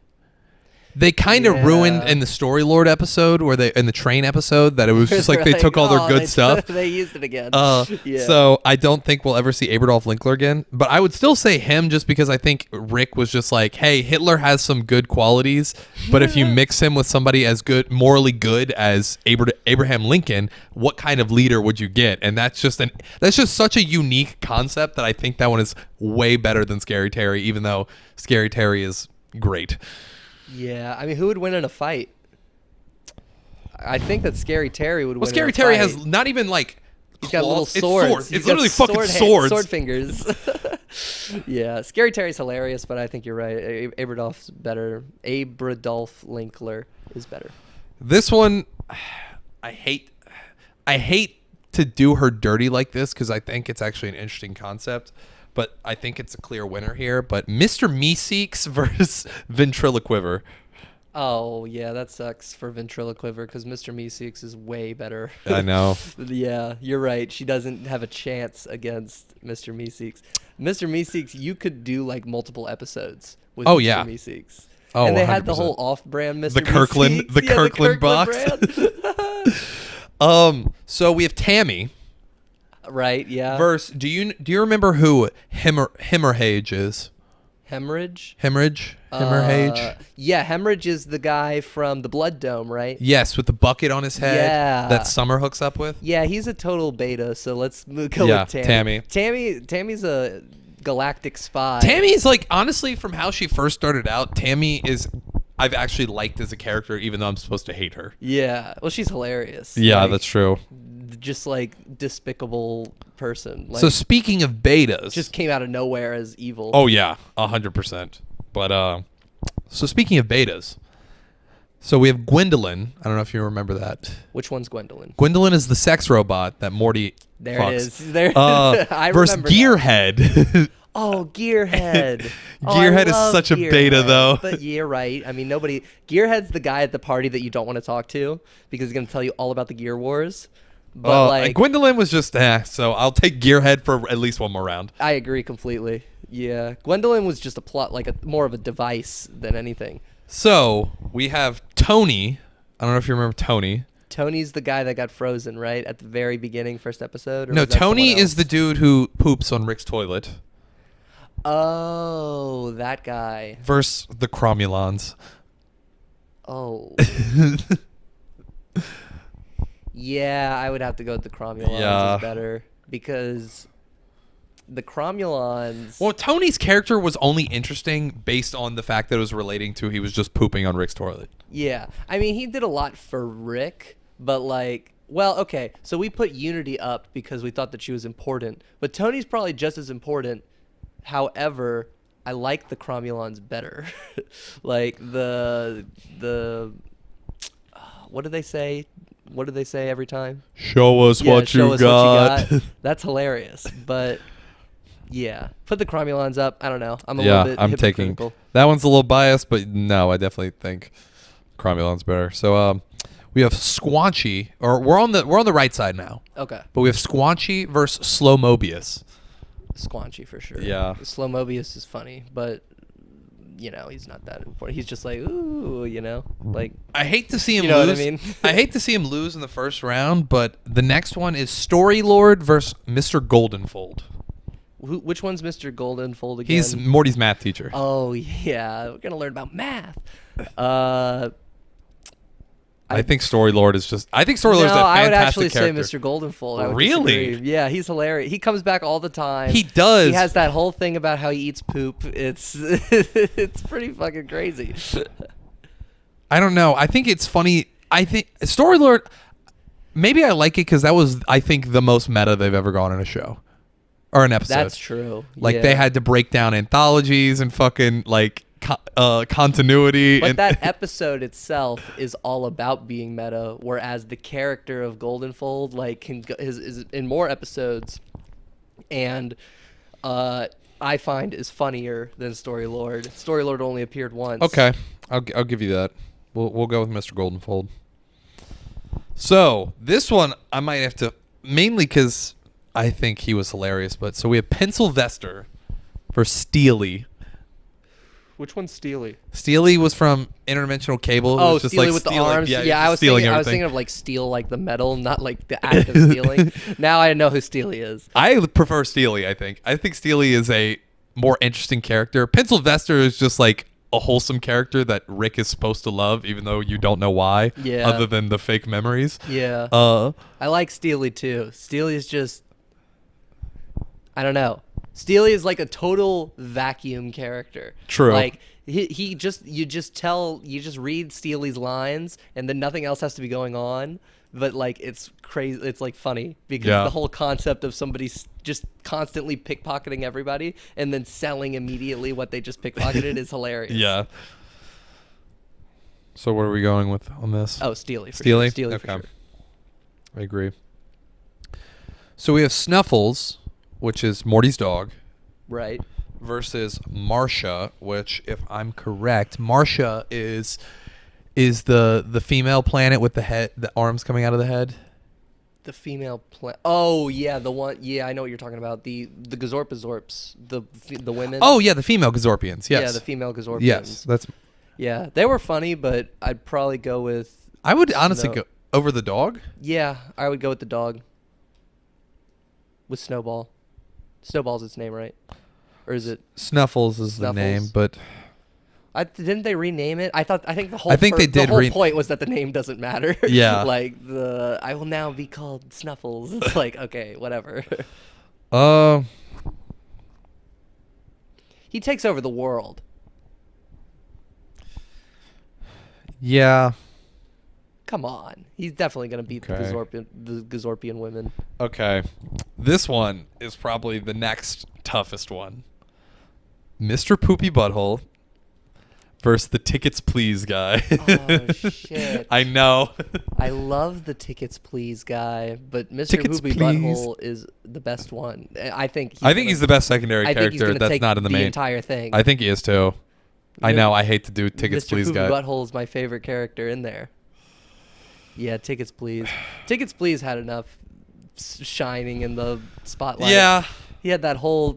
They kind of ruined in the Story Lord episode where in the train episode that it was just like they took all their good stuff. They used it again. So I don't think we'll ever see Aberdolf Linkler again. But I would still say him just because I think Rick was just like, hey, Hitler has some good qualities, but if you mix him with somebody as good, morally good as Abraham Lincoln, what kind of leader would you get? And that's just such a unique concept that I think that one is way better than Scary Terry, even though Scary Terry is great. Yeah, I mean, who would win in a fight? I think that Scary Terry would win. Well, Scary Terry has not even like. He's got little swords. It's literally fucking swords. Sword fingers. Yeah, Scary Terry's hilarious, but I think you're right. Aberdolf's better. Aberdolf Linkler is better. This one, I hate to do her dirty like this because I think it's actually an interesting concept. But I think it's a clear winner here. But Mr. Meeseeks versus Ventriloquiver. Oh, yeah, that sucks for Ventriloquiver because Mr. Meeseeks is way better. I know. Yeah, you're right. She doesn't have a chance against Mr. Meeseeks. Mr. Meeseeks, you could do like multiple episodes with Mr. Meeseeks. Oh, and they 100%. had the whole off-brand Mr. The Kirkland, Meeseeks. the Kirkland box. So we have Tammy. Right, yeah. Versus, do you remember who Hemorrhage is? Hemorrhage? Hemorrhage? Yeah, Hemorrhage is the guy from the Blood Dome, right? Yes, with the bucket on his head Yeah. that Summer hooks up with. Yeah, he's a total beta, so let's go with Tammy. Tammy's a galactic spy. Tammy's like, honestly, from how she first started out, Tammy is I've actually liked as a character, even though I'm supposed to hate her. Yeah, well, she's hilarious. Yeah, like, that's true. Just like despicable person. Like, So speaking of betas, just came out of nowhere as evil. oh yeah, 100%. But so speaking of betas, so we have Gwendolyn. I don't know if you remember that. Which one's Gwendolyn? Gwendolyn is the sex robot that Morty There fucks. it is. There. I versus remember Gearhead. Oh, Gearhead. Gearhead is such a beta, though. But you're right. I mean, Gearhead's the guy at the party that you don't want to talk to because he's going to tell you all about the Gear Wars. But like, Gwendolyn was just so I'll take Gearhead for at least one more round. I agree completely. Yeah, Gwendolyn was just a plot, like more of a device than anything. So we have Tony. I don't know if you remember Tony. Tony's the guy that got frozen, right? At the very beginning, first episode? Or No, was that Tony someone is the dude who poops on Rick's toilet. Oh, that guy. Versus the Cromulons. Oh. Yeah, I would have to go with the Cromulons. Yeah. Is better because the Cromulons. Well, Tony's character was only interesting based on the fact that it was relating to he was just pooping on Rick's toilet. Yeah, I mean he did a lot for Rick, but like, well, okay, so we put Unity up because we thought that she was important, but Tony's probably just as important. However, I like the Cromulons better. Like the what do they say? What do they say every time? Show us what you got. That's hilarious. But yeah, put the Cromulons up. I don't know. I'm a little bit I'm hypocritical. taking that one's a little biased, but no, I definitely think Cromulon's better. So we have Squanchy, or we're on the right side now. Okay. But we have Squanchy versus Slow Mobius. Squanchy for sure. Yeah. Slow Mobius is funny, but he's not that important. He's just like, ooh, like. I hate to see him You know lose. what I mean? I hate to see him lose in the first round, but the next one is Story Lord versus Mr. Goldenfold. Which one's Mr. Goldenfold again? He's Morty's math teacher. Oh yeah, we're gonna learn about math. I think Story Lord is just. I think Story Lord is a I would fantastic actually character. say Mr. Goldenfold. I would Really? disagree. Yeah, he's hilarious. He comes back all the time. He does. He has that whole thing about how he eats poop. It's it's pretty fucking crazy. I don't know. I think it's funny. I think Story Lord. Maybe I like it because that was, I think, the most meta they've ever gone in a show or an episode. That's true. Like they had to break down anthologies and fucking like continuity. But and that episode itself is all about being meta, whereas the character of Goldenfold is in more episodes, and I find is funnier than Story Lord. Story Lord only appeared once. Okay, I'll give you that. We'll go with Mr. Goldenfold. So this one I might have to, mainly because I think he was hilarious. But so we have Pencilvester for Steely. Which one's Steely? Steely was from Interdimensional Cable. It Oh, was just Steely like with the stealing- arms. Yeah, Yeah, I was stealing thinking everything. of like steel, like the metal, not like the act of stealing. Now I know who Steely is. I prefer Steely. I think Steely is a more interesting character. Pencilvester is just like a wholesome character that Rick is supposed to love, even though you don't know why. Yeah. Other than the fake memories. Yeah. I like Steely too. Steely is just, I don't know. Steely is like a total vacuum character. True. Like you just read Steely's lines and then nothing else has to be going on. But like it's crazy. It's like funny because Yeah. the whole concept of somebody just constantly pickpocketing everybody and then selling immediately what they just pickpocketed is hilarious. Yeah. So what are we going with on this? Oh, Steely. For Steely? Sure. Steely Okay. for sure. I agree. So we have Snuffles, which is Morty's dog, Right. versus Marcia, which, if I'm correct, Marcia is the female planet with the arms coming out of the head. The female plant. Oh yeah, the one. Yeah, I know what you're talking about. The Gazorpazorps, the women. Oh yeah, the female Gazorpians. Yes. Yeah, the female Gazorpians. Yes, that's. Yeah, they were funny, but I'd probably go with. I would honestly Snow- go over the dog. Yeah, I would go with the dog. With Snowball. Snowball's its name, right? Or is it? Snuffles is the name, Snuffles? but Didn't they rename it? I think the whole. I think they did The whole point was that the name doesn't matter. Yeah. Like I will now be called Snuffles. It's like okay, whatever. He takes over the world. Yeah. Come on, he's definitely gonna beat Okay. the Gazorpian women. Okay. This one is probably the next toughest one. Mr. Poopy Butthole versus the Tickets Please guy. Oh shit! I know. I love the Tickets Please guy, but Mr. Tickets Poopy Please. Butthole is the best one. I think. He's the best secondary I think he's character gonna that's take not in the main. entire thing. I think he is too. I Yeah. know. I hate to do Tickets Mr. Please Poopy guy. Butthole is my favorite character in there. Yeah, Tickets Please. Tickets Please had enough shining in the spotlight. Yeah. He had that whole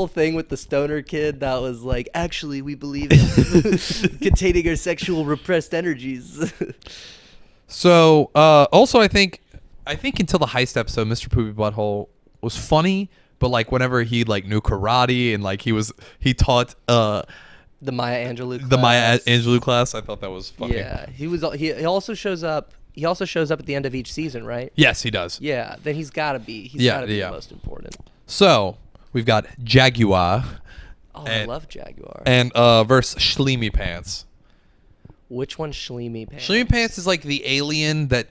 thing with the stoner kid that was like, actually, we believe in containing our sexual repressed energies. So, also, I think until the heist episode, Mr. Poopy Butthole was funny, but like whenever he like knew karate and like he taught The Maya Angelou class. the Maya Angelou class, I thought that was funny. Yeah, he also shows up. He also shows up at the end of each season, right? Yes, he does. Yeah, then he's got to be. Yeah, Gotta be yeah. the most important. So we've got Jaguar Oh, I And- love Jaguar. and versus Schleemy Pants. Which one's Schleemy Pants? Schleemy Pants is like the alien that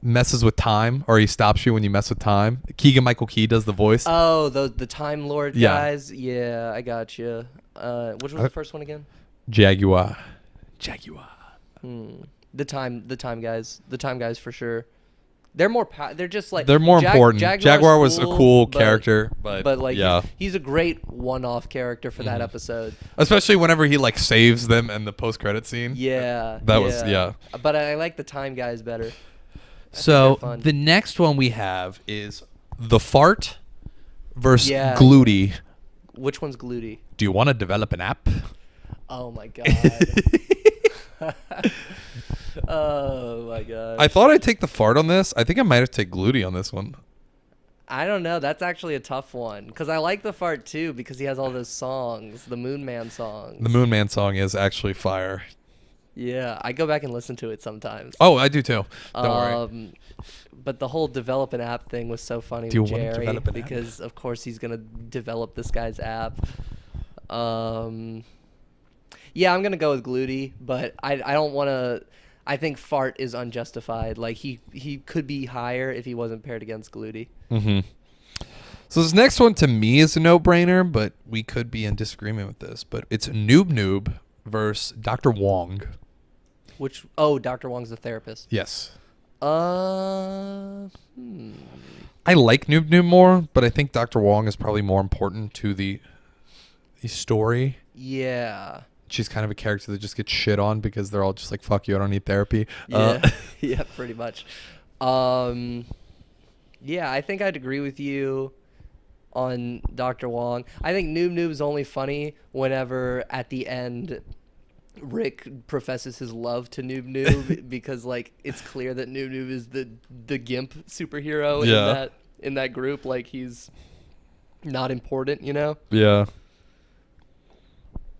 messes with time, or he stops you when you mess with time. Keegan Michael Key does the voice. Oh, the Time Lord Yeah. guys. Yeah, I got you. Which was the first one again? Jaguar. The time guys. The time guys for sure. They're more. They're just like they're more important. Jaguar was a cool but, character, but like yeah, he's a great one-off character for that episode. especially whenever he like saves them in the post-credit scene. Yeah, that was yeah. But I like the time guys better. So the next one we have is the fart versus Gluty. Which one's Gluty? Do you want to develop an app? Oh my god. Oh my god. I thought I'd take the fart on this. I think I might have taken Gluty on this one. I don't know. That's actually a tough one because I like the fart too because he has all those songs, the Moon Man songs. The Moon Man song is actually fire. Yeah, I go back and listen to it sometimes. Oh, I do too. Don't worry. But the whole develop an app thing was so funny with Jerry because of course he's gonna develop this guy's app. Yeah, I'm gonna go with Gluty, but I don't want to. I think fart is unjustified. Like he could be higher if he wasn't paired against Gluty. Mm-hmm. So this next one to me is a no-brainer, but we could be in disagreement with this. But it's Noob Noob versus Dr. Wong. Dr. Wong's the therapist. Yes. I like Noob Noob more, but I think Dr. Wong is probably more important to the story. Yeah. She's kind of a character that just gets shit on because they're all just like, fuck you, I don't need therapy. Yeah, yeah, pretty much. Yeah, I think I'd agree with you on Dr. Wong. I think Noob Noob's only funny whenever at the end Rick professes his love to Noob Noob because like it's clear that Noob Noob is the GIMP superhero in that group. Like he's not important, you know? Yeah.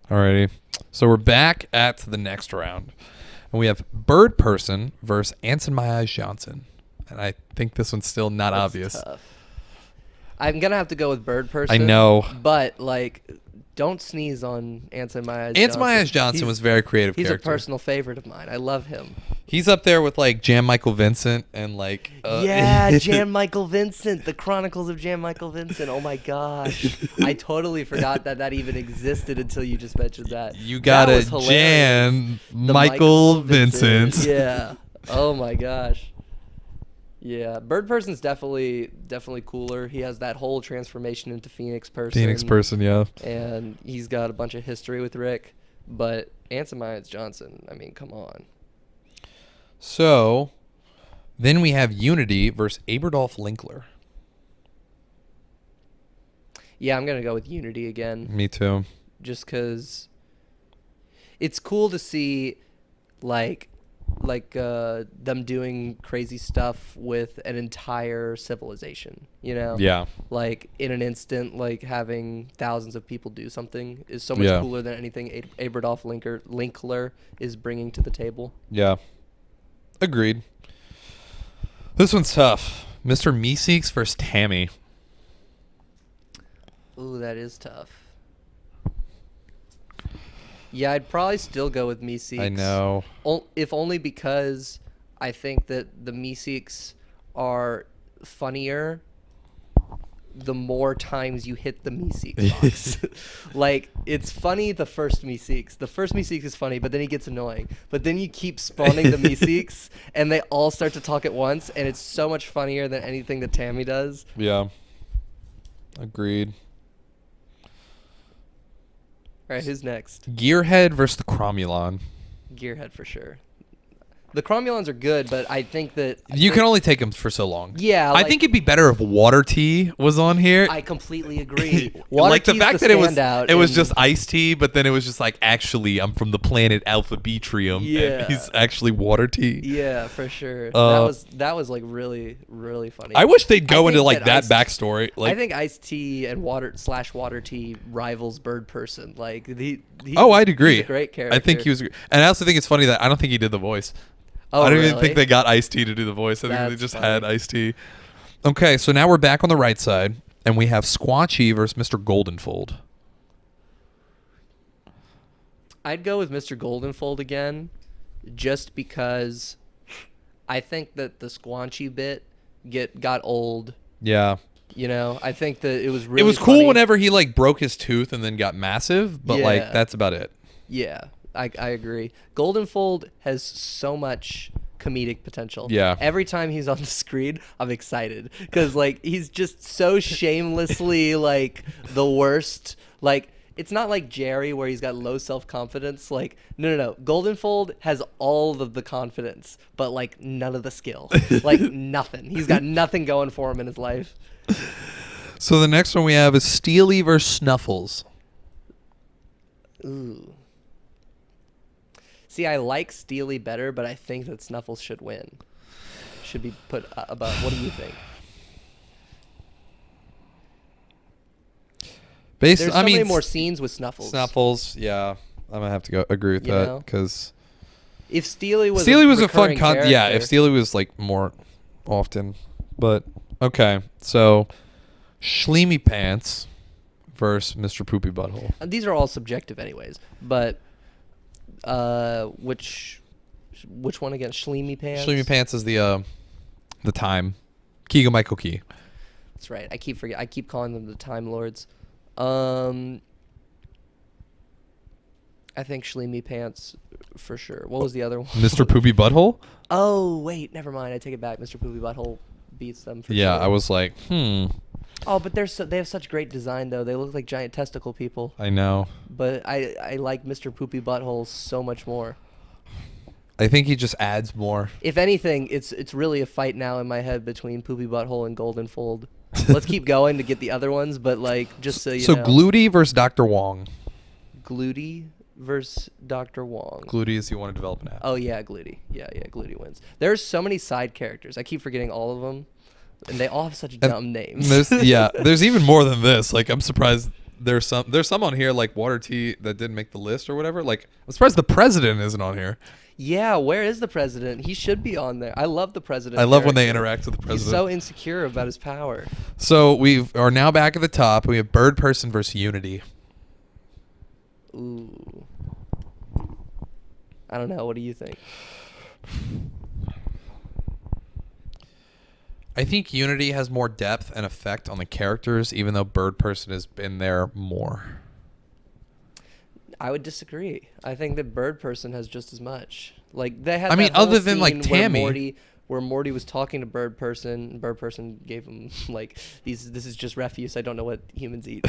Alrighty. So we're back at the next round. And we have Bird Person versus Ants in My Eyes Johnson. And I think this one's still not obvious. Tough. I'm going to have to go with Bird Person. I know. But, like, don't sneeze on Ants in My Eyes Johnson. Ants in My Eyes Johnson was a very creative character. He's a personal favorite of mine. I love him. He's up there with, like, Jan Michael Vincent and, like... Jan Michael Vincent. The Chronicles of Jan Michael Vincent. Oh, my gosh. I totally forgot that even existed until you just mentioned that. You got it, Jan Michael Vincent. Yeah. Oh, my gosh. Yeah, Bird Person's definitely cooler. He has that whole transformation into Phoenix Person. Yeah. And he's got a bunch of history with Rick. But Ants in My Eyes Johnson, I mean, come on. So, then we have Unity versus Aberdolf Linkler. Yeah, I'm going to go with Unity again. Me too. Just because it's cool to see, like them doing crazy stuff with an entire civilization, you know? Yeah. Like, in an instant, like, having thousands of people do something is so much cooler than anything Aberdolf Linkler is bringing to the table. Yeah. Agreed. This one's tough. Mr. Meeseeks versus Tammy. Ooh, that is tough. Yeah, I'd probably still go with Meeseeks. I know. If only because I think that the Meeseeks are funnier the more times you hit the Meeseeks box. Like, it's funny the first Meeseeks. The first Meeseeks is funny, but then he gets annoying. But then you keep spawning the Meeseeks, and they all start to talk at once, and it's so much funnier than anything that Tammy does. Yeah. Agreed. All right, who's next? Gearhead versus the Cromulon. Gearhead for sure. The Cromulons are good, but I think that... You can only take them for so long. Yeah. I think it'd be better if Water Tea was on here. I completely agree. Water like the Tea's fact the that it was just iced tea, but then it was just like, actually, I'm from the planet Alpha Betrium. Yeah. And he's actually Water Tea. Yeah, for sure. That was like really, really funny. I wish they'd go into like that backstory. Like, I think Iced Tea and Water Tea rivals Bird Person. Like I'd agree. He's a great character. I think he was, and I also think it's funny that I don't think he did the voice. Oh, I don't really? even think they got Ice-T to do the voice. I think they just had Ice-T. Okay, so now we're back on the right side, and we have Squanchy versus Mr. Goldenfold. I'd go with Mr. Goldenfold again, just because I think that the Squanchy bit got old. Yeah. You know, I think that it was really It was funny. cool whenever he like broke his tooth and then got massive, but like that's about it. Yeah. I agree. Goldenfold has so much comedic potential. Yeah. Every time he's on the screen, I'm excited because like he's just so shamelessly like the worst. Like it's not like Jerry where he's got low self-confidence. Like no. Goldenfold has all of the confidence, but like none of the skill. Like nothing. He's got nothing going for him in his life. So the next one we have is Steely versus Snuffles. Ooh. See, I like Steely better, but I think that Snuffles should win. Should be put above. What do you think? There's so many more scenes with Snuffles. Snuffles, yeah. I'm gonna have to agree with that because if Steely was a fun character, yeah. If Steely was like more often, but okay. So, Schleemy Pants versus Mr. Poopy Butthole. These are all subjective, anyways. But which one again? Schleemy Pants. Schleemy Pants is the time. Keegan Michael Key. That's right. I keep calling them the Time Lords. I think Schleemy Pants for sure. What was the other one? Mr. Poopy Butthole? Oh, wait, never mind. I take it back. Mr. Poopy Butthole beats them for sure. Yeah, I was like, Oh, but they have such great design though. They look like giant testicle people. I know. But I like Mr. Poopy Butthole so much more. I think he just adds more. If anything, it's really a fight now in my head between Poopy Butthole and Goldenfold. Let's keep going to get the other ones, but like just so you know. So Gluty versus Dr. Wong. Gluty versus Dr. Wong. Gluty is you want to develop an app. Oh yeah, Gluty. Yeah, Gluty wins. There's so many side characters. I keep forgetting all of them, and they all have such dumb names. There's even more than this. Like I'm surprised there's some on here like Water Tea that didn't make the list or whatever. Like I'm surprised the president isn't on here. Yeah, where is the president? He should be on there. I love the president. I love when they interact with the president. He's so insecure about his power. So we are now back at the top. We have Bird Person versus Unity. Ooh. I don't know. What do you think? I think Unity has more depth and effect on the characters, even though Bird Person has been there more. I would disagree. I think that Bird Person has just as much. Like they had. Other than like Tammy, where Morty was talking to Bird Person, and Bird Person gave him like these. This is just refuse. I don't know what humans eat.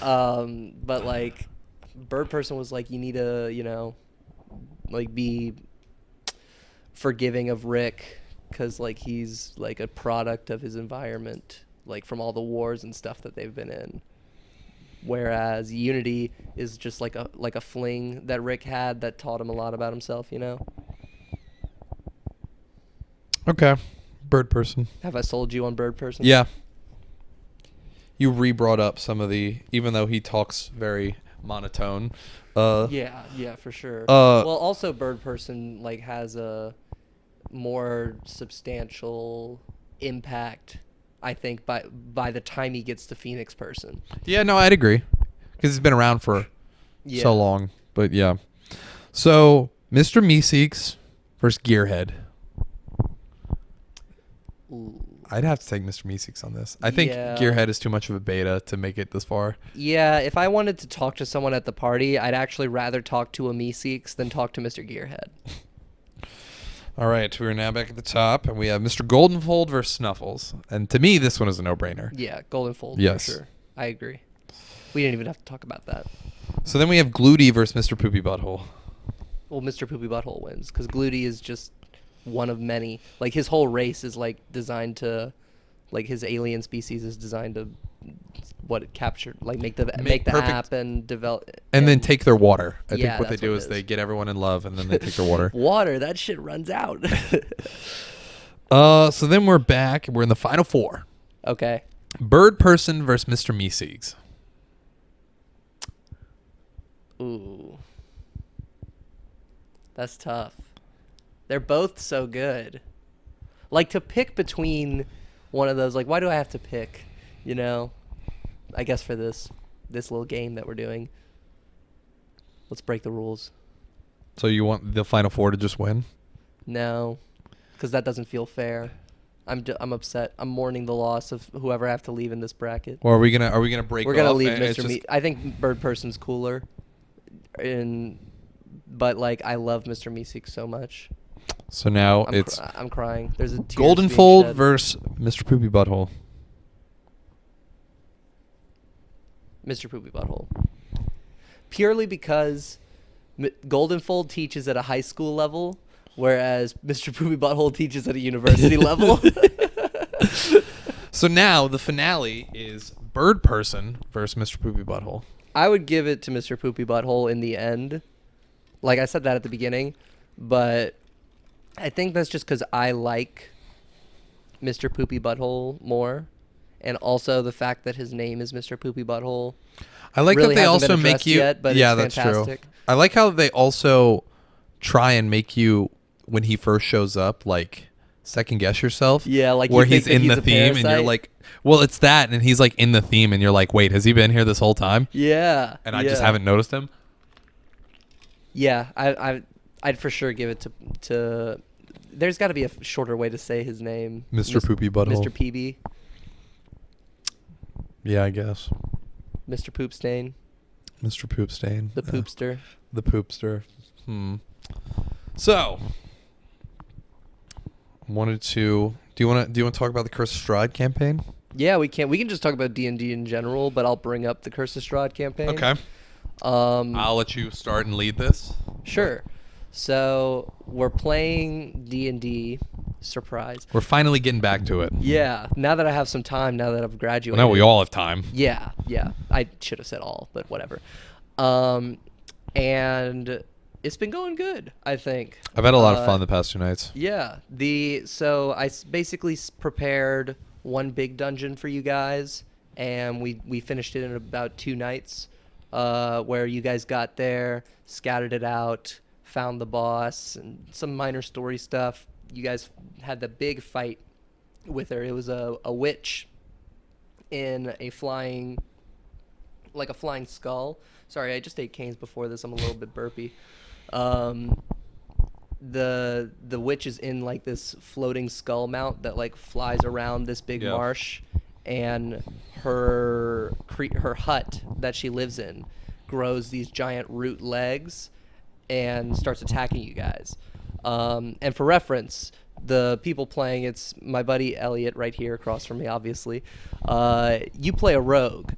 But like, Bird Person was like, you need to, like be forgiving of Rick because like he's like a product of his environment, like from all the wars and stuff that they've been in. Whereas Unity is just like a fling that Rick had that taught him a lot about himself, Okay. Bird Person. Have I sold you on Bird Person? Yeah. You re-brought up some of even though he talks very monotone. Yeah, for sure. Well, also Bird Person like has a more substantial impact, I think, by the time he gets to Phoenix Person. Yeah, no, I'd agree. Because he's been around for so long. But yeah. So, Mr. Meeseeks versus Gearhead. Ooh. I'd have to take Mr. Meeseeks on this. I think Gearhead is too much of a beta to make it this far. Yeah, if I wanted to talk to someone at the party, I'd actually rather talk to a Meeseeks than talk to Mr. Gearhead. All right, we're now back at the top, and we have Mr. Goldenfold versus Snuffles. And to me, this one is a no-brainer. Yeah, Goldenfold yes. for sure. I agree. We didn't even have to talk about that. So then we have Gluty versus Mr. Poopy Butthole. Well, Mr. Poopy Butthole wins, because Gluty is just one of many. Like, his whole race is, like, designed to... Like, his alien species is designed to... What it captured, like make the app and develop, and then take their water. I yeah, think what they do is they get everyone in love, and then they take their water. Water, that shit runs out. So then we're back. We're in the final four. Okay. Bird Person versus Mr. Meeseeks. Ooh, that's tough. They're both so good. Like to pick between one of those, like why do I have to pick? I guess for this little game that we're doing, let's break the rules. So you want the final four to just win? No, because that doesn't feel fair. I'm upset. I'm mourning the loss of whoever I have to leave in this bracket. Or are we gonna break? We're gonna leave Mr. Meat. I think Bird Person's cooler, but like I love Mr. Meeseeks so much. So now it's I'm crying. There's a tears Golden being Fold shed. versus Mr. Poopy Butthole. Mr. Poopy Butthole. Purely because Golden Fold teaches at a high school level, whereas Mr. Poopy Butthole teaches at a university level. So now the finale is Bird Person versus Mr. Poopy Butthole. I would give it to Mr. Poopy Butthole in the end. Like I said that at the beginning, but I think that's just because I like Mr. Poopy Butthole more, and also the fact that his name is Mr. Poopy Butthole. I like really that they hasn't been also make addressed you. yet, but yeah, it's that's fantastic. true. I like how they also try and make you, when he first shows up, like second guess yourself. Yeah, like you where think he's that in he's the a theme, and you're parasite. like, well, it's that, and he's like in the theme, and you're like, wait, has he been here this whole time? Yeah, And I just haven't noticed him. Yeah, I'd for sure give it to. There's got to be a shorter way to say his name. Mr. Poopy Butthole. Mr. PB. Yeah, I guess. Mr. Poop Stain. Mr. Poop Stain. The Poopster. The Poopster. So, wanted to. Do you want to talk about the Curse of Strahd campaign? Yeah, we can. We can just talk about D&D in general, but I'll bring up the Curse of Strahd campaign. Okay. I'll let you start and lead this. Sure. So we're playing D&D. Surprise. We're finally getting back to it. Yeah. Now that I have some time, now that I've graduated. Well, now we all have time. Yeah. I should have said all, but whatever. And it's been going good, I think. I've had a lot of fun the past 2 nights. Yeah. So I basically prepared one big dungeon for you guys, and we finished it in about 2 nights, where you guys got there, scouted it out, found the boss, and some minor story stuff. You guys had the big fight with her. It was a witch in a flying skull. Sorry, I just ate canes before this. I'm a little bit burpy. The witch is in like this floating skull mount that like flies around this big marsh, and her hut that she lives in grows these giant root legs and starts attacking you guys. And for reference, the people playing, it's my buddy Elliott right here across from me, obviously. You play a rogue.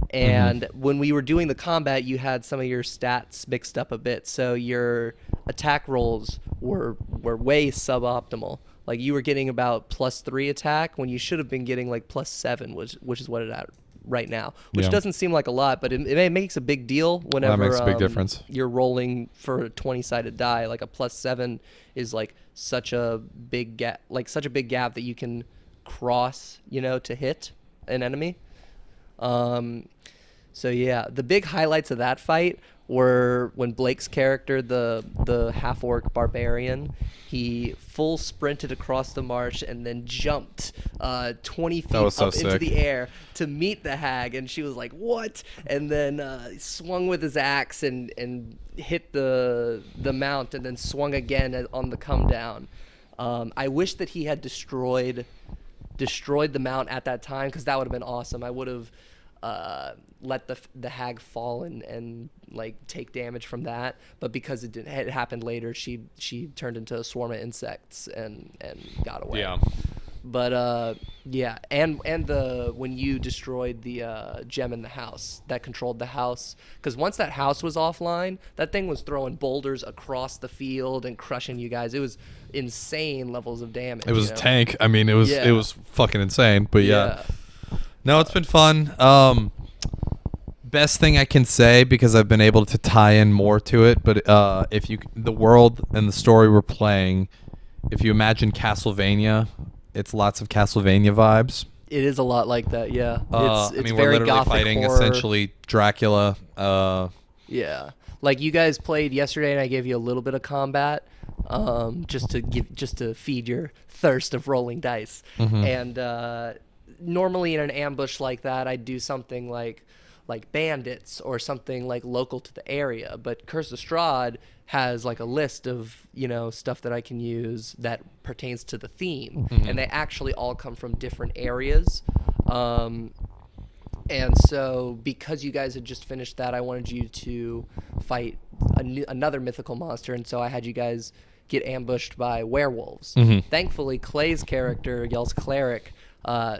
And when we were doing the combat, you had some of your stats mixed up a bit. So your attack rolls were way suboptimal. Like you were getting about +3 attack when you should have been getting like +7, which is what it's at right now. Which doesn't seem like a lot, but it makes a big deal whenever that makes a big difference. You're rolling for a 20-sided die. Like a +7 is like such a big gap, that you can cross, to hit an enemy. So yeah, the big highlights of that fight were when Blake's character, the half-orc barbarian, he full sprinted across the marsh and then jumped 20 feet up into the air to meet the hag, and she was like, "What?" And then swung with his axe and hit the mount, and then swung again on the come down. I wish that he had destroyed the mount at that time, because that would have been awesome. I would have let the hag fall and like take damage from that, but because it happened later, she turned into a swarm of insects and got away. Yeah. But and when you destroyed the gem in the house that controlled the house, because once that house was offline, that thing was throwing boulders across the field and crushing you guys. It was insane levels of damage. It was a tank. I mean, it was fucking insane. But yeah. No, it's been fun. Best thing I can say, because I've been able to tie in more to it, but the world and the story we're playing, if you imagine Castlevania, it's lots of Castlevania vibes. It is a lot like that, yeah. It's we're very literally gothic fighting horror. essentially Dracula. Yeah, like you guys played yesterday, and I gave you a little bit of combat, just to feed your thirst of rolling dice. And normally in an ambush like that, I'd do something like bandits or something like local to the area, but Curse of Strahd has like a list of stuff that I can use that pertains to the theme, and they actually all come from different areas. And so because you guys had just finished that, I wanted you to fight another mythical monster, and so I had you guys get ambushed by werewolves. Thankfully, Clay's character, y'all's cleric,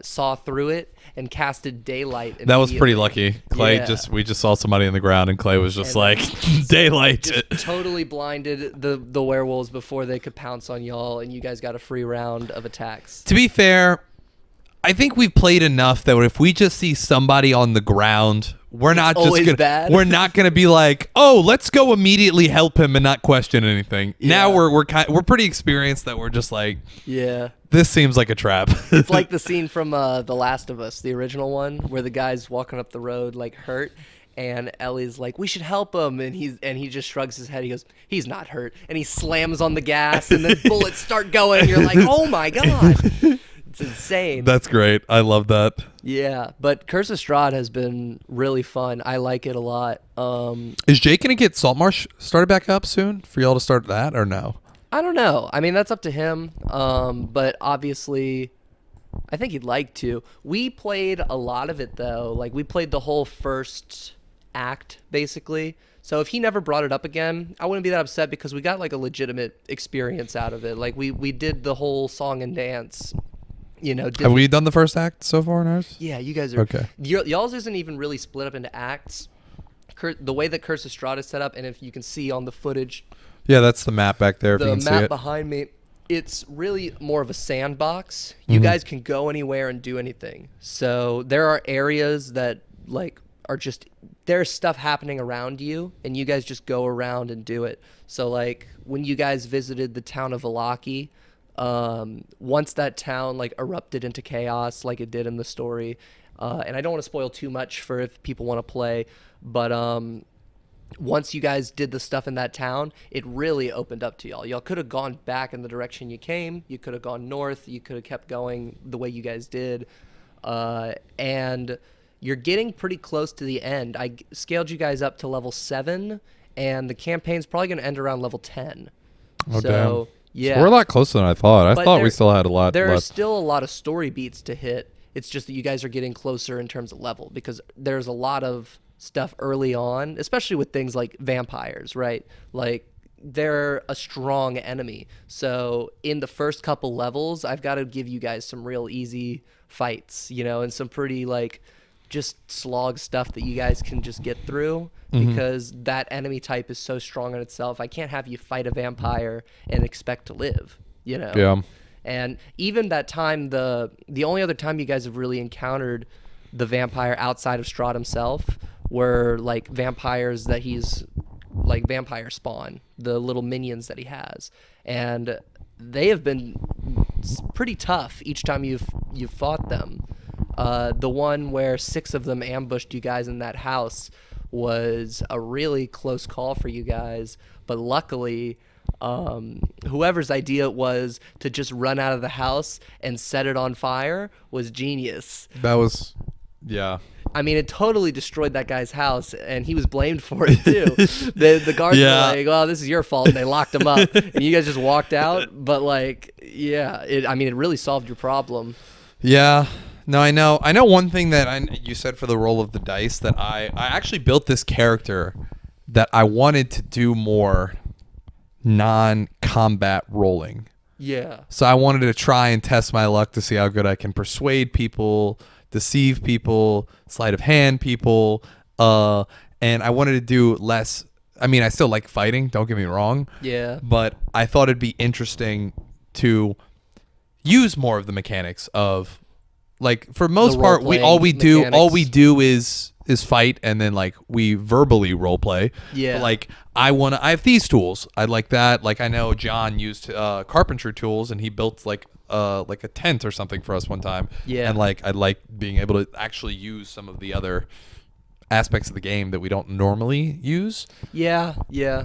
saw through it and casted daylight. That was pretty lucky. Clay Yeah. we just saw somebody in the ground, and Clay was just like daylight. Just totally blinded the werewolves before they could pounce on y'all, and you guys got a free round of attacks. To be fair, I think we've played enough that if we just see somebody on the ground, we're not just always gonna bad. we're not gonna be like, oh, let's go immediately help him and not question anything. Yeah. Now we're pretty experienced that we're just like, Yeah. this seems like a trap. It's like the scene from The Last of Us, the original one, where the guy's walking up the road like hurt, and Ellie's like, "We should help him," and he just shrugs his head. He goes, "He's not hurt," and he slams on the gas, and then bullets start going. And you're like, "Oh my god!" It's insane. That's great. I love that. Yeah, but Curse of Strahd has been really fun. I like it a lot. Is Jake gonna get Saltmarsh started back up soon for y'all to start that, or no? I don't know. I mean, that's up to him. But obviously, I think he'd like to. We played a lot of it, though. Like, we played the whole first act, basically. So if he never brought it up again, I wouldn't be that upset because we got, like, a legitimate experience out of it. Like, we did the whole song and dance, you know. Have we done the first act so far in ours? Yeah, you guys are. Okay. Y'all's isn't even really split up into acts. The way that Curse of Strahd is set up, and if you can see on the footage, Yeah, that's the map back there. If you the can see map it. behind me, it's really more of a sandbox. You guys can go anywhere and do anything. So there are areas that like are just there's stuff happening around you, and you guys just go around and do it. So like when you guys visited the town of Valaki, once that town like erupted into chaos like it did in the story, and I don't want to spoil too much for if people want to play, but once you guys did the stuff in that town, it really opened up to y'all. Y'all could have gone back in the direction you came. You could have gone north. You could have kept going the way you guys did. And you're getting pretty close to the end. I scaled you guys up to level 7, and the campaign's probably going to end around level 10. Oh, so, damn. yeah. So we're a lot closer than I thought. I But thought we still had a lot There are left. still a lot of story beats to hit. It's just that you guys are getting closer in terms of level because there's a lot of stuff early on, especially with things like vampires, right? Like they're a strong enemy. So in the first couple levels, I've got to give you guys some real easy fights, you know, and some pretty like just slog stuff that you guys can just get through because that enemy type is so strong in itself. I can't have you fight a vampire and expect to live, you know? Yeah. And even that time, the only other time you guys have really encountered the vampire outside of Strahd himself were like vampires that he's like vampire spawn, the little minions that he has, and they have been pretty tough each time you've fought them. The one where 6 of them ambushed you guys in that house was a really close call for you guys, but luckily whoever's idea it was to just run out of the house and set it on fire was genius. That was, yeah. I mean, it totally destroyed that guy's house, and he was blamed for it too. The guards were like, "Well, this is your fault," and they locked him up, and you guys just walked out. But like, yeah, it really solved your problem. Yeah. No, I know. I know one thing that you said for the roll of the dice that I actually built this character that I wanted to do more non-combat rolling. Yeah. So I wanted to try and test my luck to see how good I can persuade people, deceive people, sleight of hand people, and I wanted to do less. I mean, I still like fighting, don't get me wrong. Yeah. But I thought it'd be interesting to use more of the mechanics of, like, for most The part, all we role-playing do is fight, and then like we verbally role play. Yeah. But, like I have these tools. I like that. Like I know John used carpentry tools, and he built like a tent or something for us one time. Yeah. And like I like being able to actually use some of the other aspects of the game that we don't normally use. Yeah,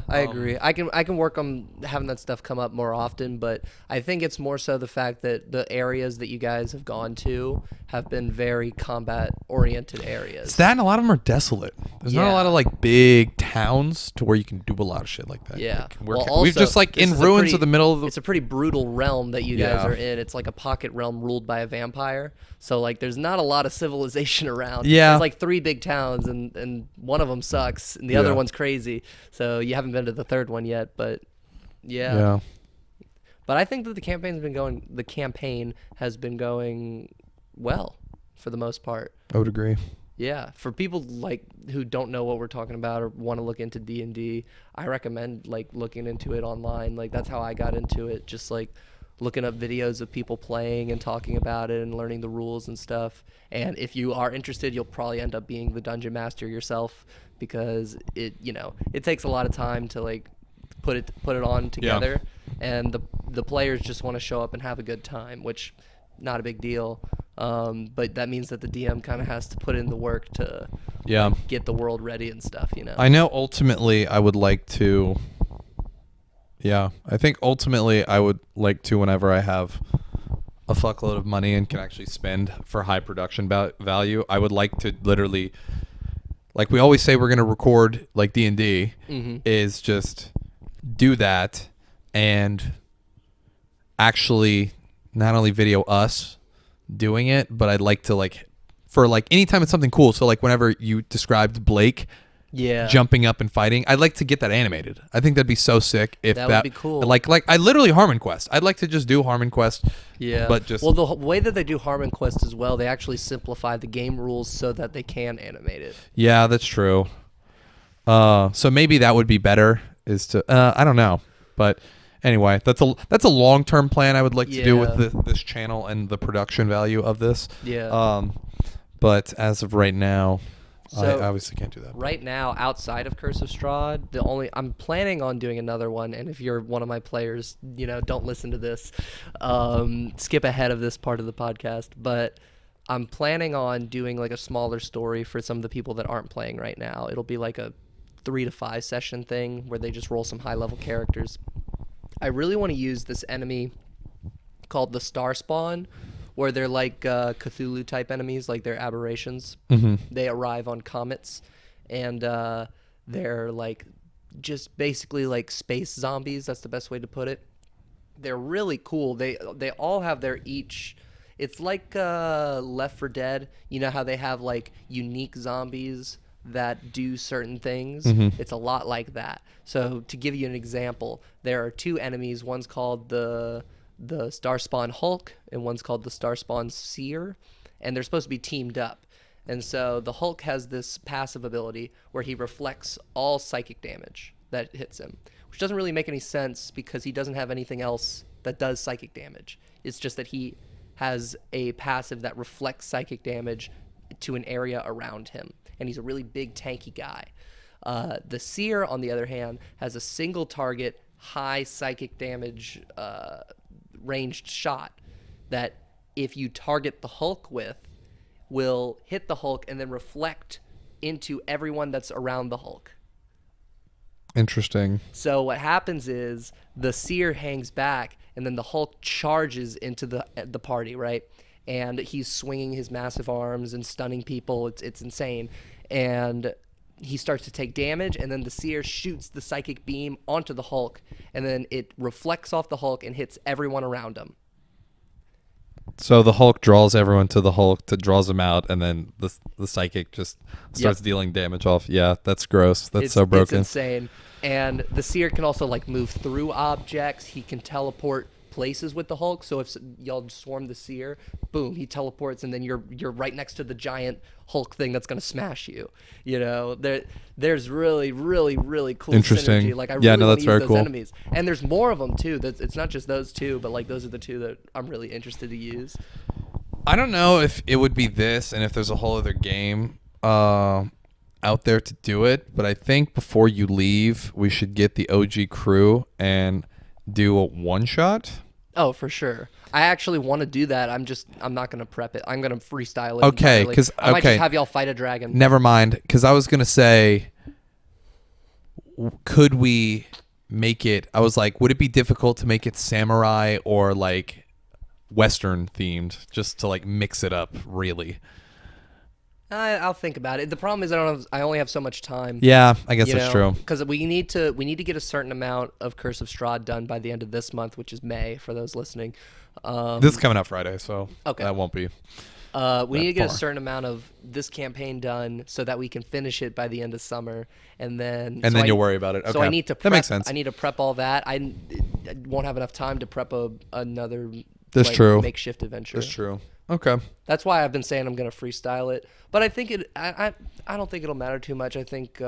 I agree. I can work on having that stuff come up more often, but I think it's more so the fact that the areas that you guys have gone to have been very combat oriented areas. It's that, and a lot of them are desolate. There's not a Yeah. lot of like big towns to where you can do a lot of shit like that. Yeah. Like, Well, we've also, just like this in is a ruins pretty- of the middle of the. It's a pretty brutal realm that you guys Yeah. are in. It's like a pocket realm ruled by a vampire. So like there's not a lot of civilization around. Yeah. There's like 3 big towns and one of them sucks and the other Yeah. one's crazy. So you haven't been to the third one yet, but yeah. Yeah. But I think that the campaign has been going well for the most part. I would agree. Yeah, for people like who don't know what we're talking about or want to look into D&D, I recommend like looking into it online. Like that's how I got into it, just like looking up videos of people playing and talking about it and learning the rules and stuff. And if you are interested, you'll probably end up being the dungeon master yourself, because it takes a lot of time to like put it on together, and the players just want to show up and have a good time, which not a big deal. But that means that the DM kind of has to put in the work to get the world ready and stuff, I know ultimately I would like to, I think ultimately I would like to, whenever I have a fuckload of money and can actually spend for high production value, I would like to literally, like we always say we're going to record like D&D, is just do that and actually not only video us doing it, but I'd like to like for like anytime it's something cool. So like whenever you described Blake jumping up and fighting, I'd like to get that animated. I think that'd be so sick if that would be cool. Like I literally Harmon Quest. I'd like to just do Harmon Quest. Yeah. But just the way that they do Harmon Quest as well, they actually simplify the game rules so that they can animate it. Yeah, that's true. So maybe that would be better. Is to I don't know, but anyway, that's a long-term plan I would like to do with this channel and the production value of this. Yeah. But as of right now, so I obviously can't do that. Right now, outside of Curse of Strahd, I'm planning on doing another one. And if you're one of my players, don't listen to this. Skip ahead of this part of the podcast. But I'm planning on doing like a smaller story for some of the people that aren't playing right now. It'll be like a 3 to 5 session thing where they just roll some high-level characters. I really want to use this enemy called the Star Spawn, where they're like Cthulhu type enemies, like they're aberrations. They arrive on comets, and they're like just basically like space zombies. That's the best way to put it. They're really cool. They all have their each. It's like Left 4 Dead. You know how they have like unique zombies that do certain things? It's a lot like that. So to give you an example, there are 2 enemies. One's called the Starspawn Hulk, and one's called the Starspawn Seer, and they're supposed to be teamed up. And so the Hulk has this passive ability where he reflects all psychic damage that hits him, which doesn't really make any sense because he doesn't have anything else that does psychic damage. It's just that he has a passive that reflects psychic damage to an area around him, and he's a really big tanky guy. The Seer, on the other hand, has a single target, high psychic damage ranged shot that if you target the Hulk with, will hit the Hulk and then reflect into everyone that's around the Hulk. Interesting. So what happens is the Seer hangs back, and then the Hulk charges into the party, right? And he's swinging his massive arms and stunning people. It's insane. And he starts to take damage, and then the Seer shoots the psychic beam onto the Hulk, and then it reflects off the Hulk and hits everyone around him. So the Hulk draws everyone to the Hulk, draws them out, and then the psychic just starts dealing damage off. Yeah, that's gross. That's so broken. It's insane. And the Seer can also like move through objects. He can teleport places with the Hulk. So if y'all swarm the Seer, boom, he teleports, and then you're right next to the giant Hulk thing that's gonna smash you. There's really, really, really cool Interesting synergy. Like I really want that's to very use those cool. enemies, and there's more of them too. It's not just those 2, but like those are the 2 that I'm really interested to use. I don't know if it would be this, and if there's a whole other game out there to do it, but I think before you leave, we should get the OG crew and do a one-shot. Oh, for sure. I actually want to do that. I'm not going to prep it. I'm going to freestyle it. Okay, entirely. because I might just have y'all fight a dragon. Never mind, because I was going to say, could we make it, I was like, would it be difficult to make it samurai or like Western themed, just to like mix it up, really? I'll think about it. The problem is I only have so much time. Yeah, I guess that's true. Because we need to get a certain amount of Curse of Strahd done by the end of this month, which is May for those listening. This is coming out Friday, so okay. That won't be. We need to get a far. certain amount of this campaign done so that we can finish it by the end of summer, and then You'll worry about it. So I Okay. need to That prep, makes sense. I need to prep all that. I won't have enough time to prep another That's true. makeshift adventure. That's true. Okay. That's why I've been saying I'm gonna freestyle it, but I think I don't think it'll matter too much. I think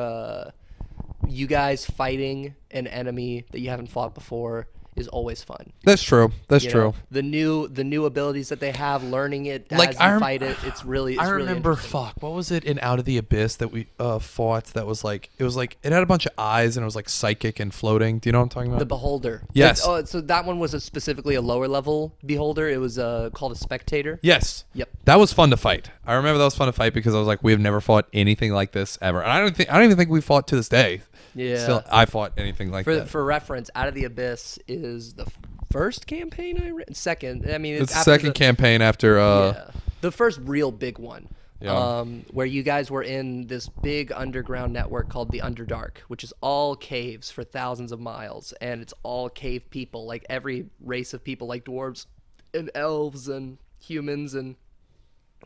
you guys fighting an enemy that you haven't fought before is always fun. That's true. That's You true. know, the new abilities that they have, learning it Like, as I you rem- fight it, it's really. I really remember, interesting. what was it in Out of the Abyss that we fought that was like, it had a bunch of eyes and it was like psychic and floating. Do you know what I'm talking about? The Beholder. Yes. So that one was specifically a lower level Beholder. It was called a Spectator. Yes. Yep. That was fun to fight. I remember that was fun to fight because I was like, we've never fought anything like this ever. And I don't even think we fought to this day. Yeah. Still, I fought anything like that. For reference, Out of the Abyss is the first campaign I read. Second. I mean, It's the after second campaign after. Yeah. The first real big one. Yeah. Where you guys were in this big underground network called the Underdark, which is all caves for thousands of miles, and it's all cave people, like every race of people, like dwarves and elves and humans, and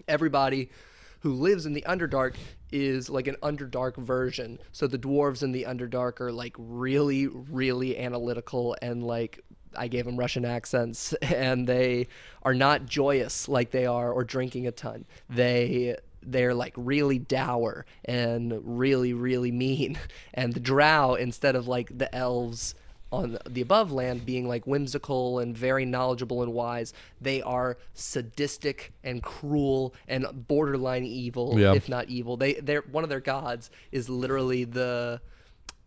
everybody who lives in the Underdark is like an Underdark version. So the dwarves in the Underdark are like really, really analytical, and like I gave them Russian accents, and they are not joyous like they are, or drinking a ton. They're like really dour and really, really mean. And the drow, instead of like the elves on the above land being like whimsical and very knowledgeable and wise, they are sadistic and cruel and borderline evil, Yeah. if not evil. They're one of their gods is literally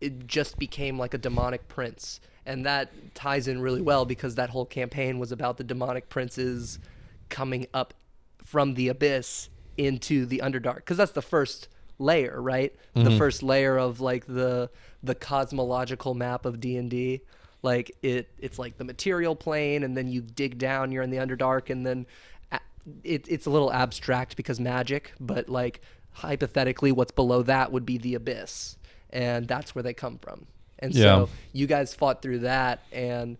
it just became like a demonic prince. And that ties in really well because that whole campaign was about the demonic princes coming up from the abyss into the Underdark, because that's the first layer, right? The first layer of like the cosmological map of D&D. Like it's like the material plane, and then you dig down, you're in the Underdark, and then it's a little abstract because magic, but like hypothetically what's below that would be the abyss, and that's where they come from. And so you guys fought through that, and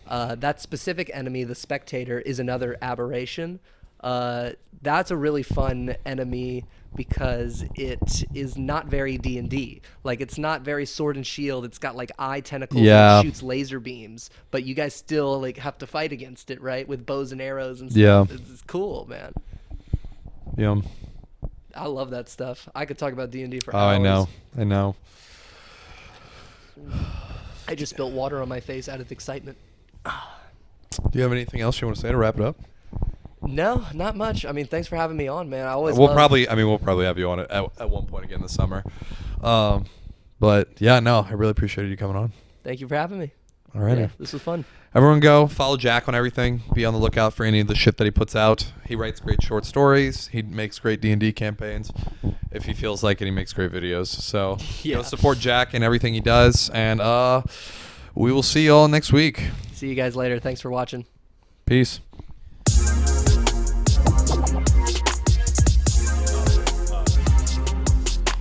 that specific enemy, the Spectator, is another aberration. That's a really fun enemy because it is not very D&D. Like, it's not very sword and shield. It's got like eye tentacles and shoots laser beams, but you guys still like have to fight against it, right? With bows and arrows and stuff. Yeah. It's cool, man. Yeah. I love that stuff. I could talk about D&D for Oh, hours. I know. I just spilled water on my face out of excitement. Do you have anything else you want to say to wrap it up? No, not much. I mean, thanks for having me on, man. I always We'll love- probably have you on it at one point again this summer. But yeah, no, I really appreciated you coming on. Thank you for having me. All right. Yeah, this was fun. Everyone go follow Jack on everything. Be on the lookout for any of the shit that he puts out. He writes great short stories. He makes great D&D campaigns. If he feels like it, he makes great videos. So Yeah. go support Jack and everything he does. And we will see you all next week. See you guys later. Thanks for watching. Peace.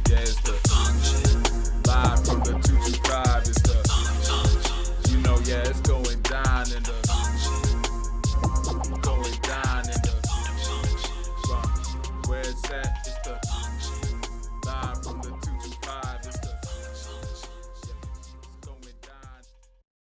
Yeah, it's the live from the 225. It's the, you know, yeah, it's going down in the, going down in the, where it's at, it's the.